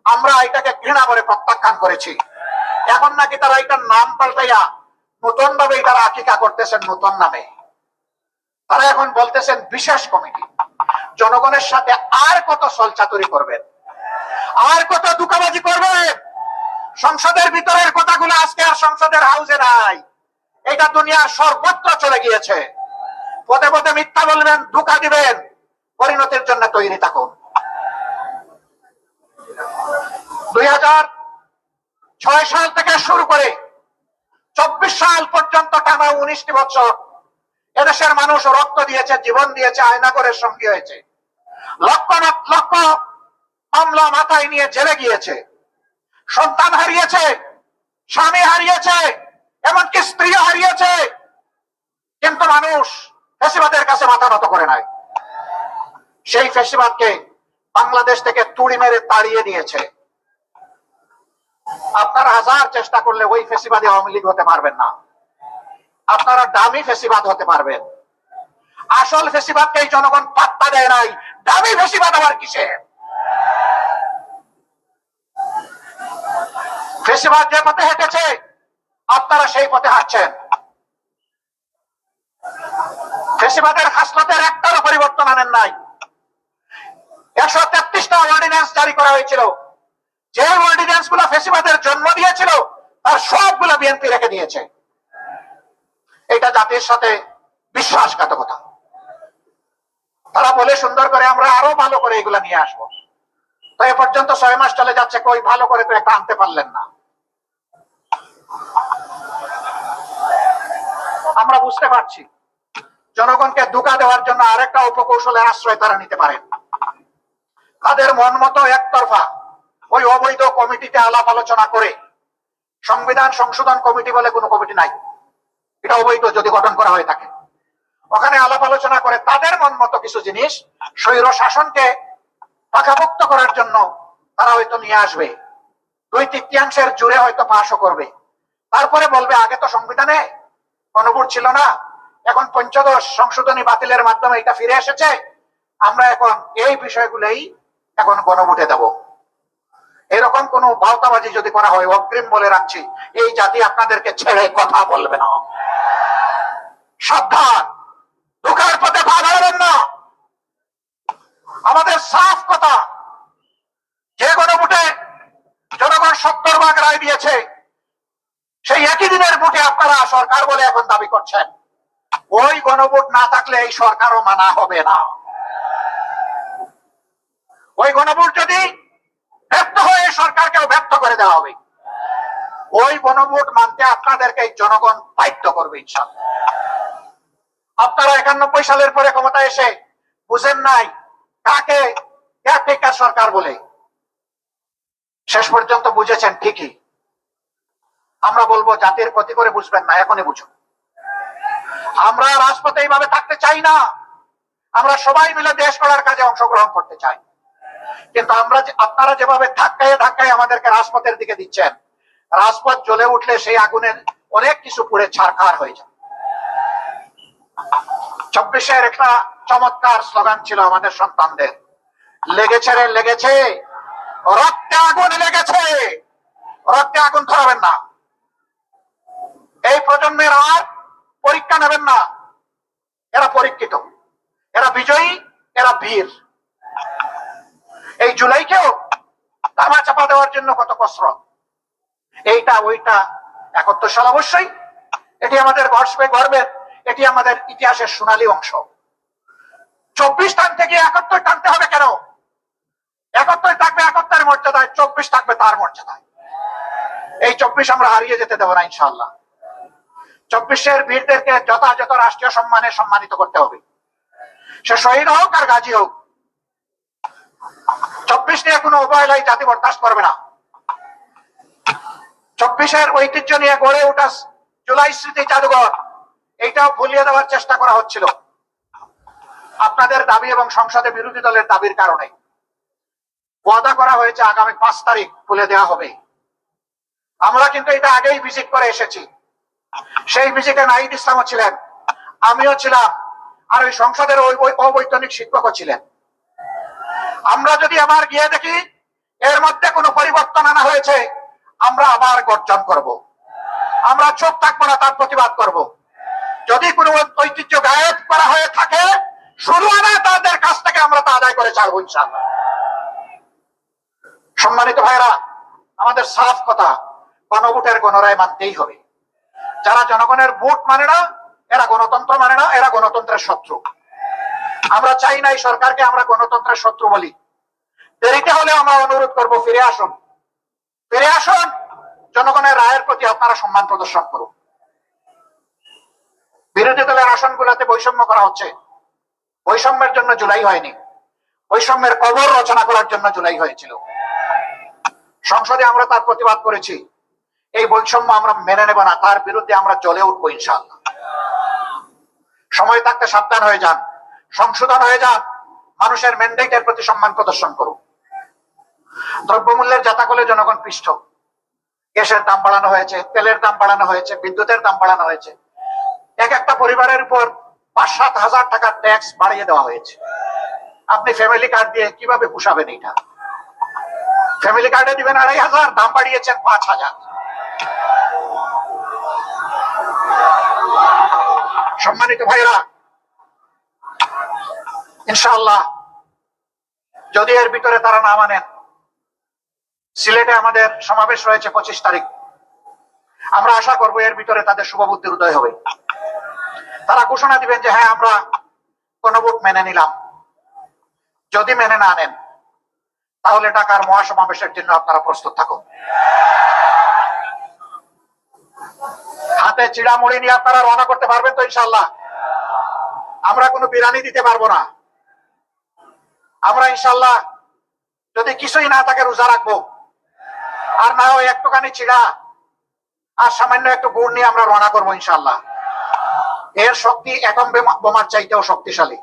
আমরা এটাকে ঘৃণা করে প্রত্যাখ্যান করেছি। এখন নাকি তারা এটার নাম পাল্টাইয়া নতুন ভাবে তারা আকিকা করতেছেন নতুন নামে। তারা এখন বলতেছেন বিশেষ কমিটি। জনগণের সাথে আর কত ছলচাতুরি করবেন, আর কত দুকাবাজি করবেন? সংসদের ভিতরের কথাগুলো আজকে আর সংসদের হাউসে নাই, এটা দুনিয়ার সর্বত্র চলে গিয়েছে। পদে পদে মিথ্যা বলবেন, ধোঁকা দিবেন, পরিণতির জন্য তৈরি থাকুন। 2006 সাল থেকে শুরু করে 24 সাল পর্যন্ত টানা 19টি বছর এদেশের মানুষ রক্ত দিয়েছে, জীবন দিয়েছে, আয়নাগরের সঙ্গী হয়েছে। লক্ষ লক্ষ মামলা মাথায় নিয়ে জেলে গিয়েছে, সন্তান হারিয়েছে, স্বামী হারিয়েছে, এমনকি স্ত্রী হারিয়েছে। কিন্তু মানুষ ফ্যাসিবাদের কাছে মাথা নত করে নাই। সেই ফ্যাসিবাদকে বাংলাদেশ থেকে তুড়ি মেরে তাড়িয়ে দিয়েছে। আপনারা হাজার চেষ্টা করলে ওই ফ্যাসিবাদী আওয়ামী লীগ হতে পারবেন না। আপনারা দামি ফ্যাসিবাদ হতে পারবেন। আসল ফ্যাসিবাদকে এই জনগণ পাত্তা দেয় নাই, দামি ফ্যাসিবাদ আবার কিসের? ফেসিবাদ যে পথে হেঁটেছে আপনারা সেই পথে হাঁটছেন। ফেসিবাদের খাসলতের একটারও পরিবর্তন আনেন নাই। 133টা অর্ডিন্যান্স জারি করা হয়েছিল, যে অর্ডিন্যান্স গুলো ফেসিবাদের জন্ম দিয়েছিল তার সবগুলো বিএনপি রেখে দিয়েছে। এটা জাতির সাথে বিশ্বাসঘাতকতা। তারা বলে সুন্দর করে আমরা আরো ভালো করে এগুলা নিয়ে আসবো, তো এ পর্যন্ত 6 মাস চলে যাচ্ছে, কই ভালো করে তো একটা আনতে পারলেন না। আমরা বুঝতে পারছি জনগণকে ধোঁকা দেওয়ার জন্য আরেকটা উপকৌশলের আশ্রয় তারা নিতে পারেন। তাদের মন মতো একতরফা ওই অবৈধ কমিটিতে আলাপ আলোচনা করে, সংবিধান সংশোধন কমিটি বলে কোনো কমিটি নাই, এটা অবৈধ যদি গঠন করা হয়ে থাকে, ওখানে আলাপ আলোচনা করে তাদের মন মতো কিছু জিনিস স্বৈর শাসনকে পাকাভুক্ত করার জন্য তারা হয়তো নিয়ে আসবে, 2/3 জুড়ে হয়তো পাশও করবে। তারপরে বলবে আগে তো সংবিধানে গণভোট ছিল না, এখন 15 সংশোধনী বাতিলের মাধ্যমে এটা ফিরে এসেছে, আমরা এখন এই বিষয়গুলোই এখন গণভোটে দেব। এরকম কোন বাউতাবাজি যদি করা হয়, অগ্রিম বলে রাখছি এই জাতি আপনাদেরকে ছেড়ে কথা বলবে না। সাবধান, ধোঁকার পথে পা বাড়াবেন না। আমাদের সাফ কথা, যে গণভোটে জনগণ 70 ভাগ রায় দিয়েছে, সেই একই দিনের ভোটে আপনারা সরকার বলে এখন দাবি করছেন, ওই গণভোট না থাকলে এই সরকারও মানা হবে না। ওই গণভোট যদি ব্যর্থ হয়ে সরকারকেও ব্যর্থ করে দেওয়া হবে। ওই গণভোট মানতে আপনাদেরকে জনগণ বাধ্য করবে ইনশাআল্লাহ। আপনারা 91 সালের পরে ক্ষমতা এসে বুঝেন নাই কাকে কেয়ারটেকার সরকার বলে, শেষ পর্যন্ত বুঝেছেন ঠিকই। আমরা বলবো জাতির ক্ষতি করে বুঝবেন না, এখনই বুঝুন। আমরা রাজপথে এইভাবে থাকতে চাই না, আমরা সবাই মিলে দেশ গড়ার কাজে অংশগ্রহণ করতে চাই। কিন্তু আপনারা যেভাবে ধাক্কায় ধাক্কায় আমাদেরকে রাজপথের দিকে দিচ্ছেন, রাজপথ জ্বলে উঠলে সেই আগুনের অনেক কিছু পুড়ে ছারখার হয়ে যায়। 24-এর একটা চমৎকার স্লোগান ছিল আমাদের সন্তানদের, লেগেছে রে লেগেছে, রক্তে আগুন লেগেছে, রক্তে আগুন ধরাবেন না। এই প্রজন্মের আর পরীক্ষা নেবেন না, এরা পরীক্ষিত, এরা বিজয়ী, এরা বীর। এই জুলাইকেও ধামা চাপা দেওয়ার জন্য কত কসরত, এইটা ওইটা। 71 সাল অবশ্যই এটি আমাদের গর্বের, এটি আমাদের ইতিহাসের সোনালী অংশ। 24 টানতে গিয়ে 71 টানতে হবে কেন? 71 থাকবে 71-এর মর্যাদায়, 24 থাকবে তার মর্যাদায়। এই 24 আমরা হারিয়ে যেতে দেবো না ইনশাআল্লাহ। 24-এর বীরদেরকে যথাযথ রাষ্ট্রীয় সম্মানে সম্মানিত করতে হবে, সে শহীদ হোক আর গাজী হোক। 24 নিয়ে কোনো অবহেলাই জাতি বরদাস্ত করবে না। 24-এর ঐতিহ্য নিয়ে গড়ে ওঠা জুলাই স্মৃতি জাদুঘর, এইটাও ভুলিয়ে দেওয়ার চেষ্টা করা হচ্ছিল আপনাদের দাবি এবং সংসদে বিরোধী দলের দাবির কারণে। ওয়াদা করা হয়েছে আগামী 5 তারিখ খুলে দেওয়া হবে। আমরা কিন্তু এটা আগেই ভিজিট করে এসেছি, সেই ভিজিটে নাহিদ ইসলামও ছিলেন, আমিও ছিলাম, আর ওই সংসদের ওই অবৈতনিক শিক্ষকও ছিলেন। আমরা যদি আবার গিয়ে দেখি এর মধ্যে কোনো পরিবর্তন আনা হয়েছে, আমরা আবার গর্জন করব, আমরা চুপ থাকবো না, তার প্রতিবাদ করব। যদি কোনো ঐতিহ্য গায়েব করা হয়ে থাকে, শুরু আনা তাদের কাছ থেকে আমরা তা আদায় করে ছাড়বো ইনশাআল্লাহ। সম্মানিত ভাইরা, আমাদের সাফ কথা, গণভোটের গণরায় মানতেই হবে। যারা জনগণের ভোট মানে না, এরা গণতন্ত্র মানে না, এরা গণতন্ত্রের শত্রু। আমরা চাই না এই সরকারকে আমরা গণতন্ত্রের শত্রু বলি। দেরিতে হলে আমরা অনুরোধ করব, ফিরে আসুন, ফিরে আসুন, জনগণের রায়ের প্রতি আপনারা সম্মান প্রদর্শন করুন। বিরোধী দলের আসনগুলোতে বৈষম্য করা হচ্ছে, বৈষম্যের জন্য জুলাই হয়নি, বৈষম্যের কবর রচনা করার জন্য জুলাই হয়েছিল। সংসদে আমরা তার প্রতিবাদ করেছি, এই বৈষম্য আমরা মেনে নেব না, তার বিরুদ্ধে আমরা জ্বলে উঠবো ইনশাআল্লাহ। সময় থাকতে সাবধান হয়ে যান, সংশোধন হয়ে যান, মানুষের ম্যান্ডেটের প্রতি সম্মান প্রদর্শন করুন। দ্রব্যমূল্যের জাতাকলে জনগণ পৃষ্ঠ, গ্যাসের দাম বাড়ানো হয়েছে, তেলের দাম বাড়ানো হয়েছে, বিদ্যুতের দাম বাড়ানো হয়েছে, এক একটা পরিবারের উপর 5-7 হাজার টাকার ট্যাক্স বাড়িয়ে দেওয়া হয়েছে। আপনি ফ্যামিলি কার্ড দিয়ে কিভাবে পোষাবেন? এটা ফ্যামিলি কার্ডে দিবেন 2500, দাম বাড়িয়েছেন 5000। সম্মানিত ভাইরা, ইনশাআল্লাহ যদি এর ভিতরে তারা না মানেন, সিলেটে আমাদের সমাবেশ রয়েছে 25 তারিখ। আমরা আশা করব এর ভিতরে তাদের শুভবুদ্ধির উদয় হবে। তারা ঘোষণা দিবেন যে হ্যাঁ আমরা গণভোট মেনে নিলাম। যদি মেনে না নেন, তাহলে ঢাকার মহাসমাবেশের জন্য আপনারা প্রস্তুত থাকুন। হাতে চিড়ামুড়ি নিয়ে আপনারা রওনা করতে পারবেন তো ইনশাআল্লাহ? আমরা কোনো বিরানি দিতে পারবো না। আমরা ইনশাআল্লাহ যদি কিছুই না থাকে রোজা রাখবো, আর না হয় একটুখানি চিড়া আর সামান্য একটু গুড় নিয়ে আমরা রওনা করবো ইনশাআল্লাহ। এর শক্তি অ্যাটম বোমার চাইতেও শক্তিশালী।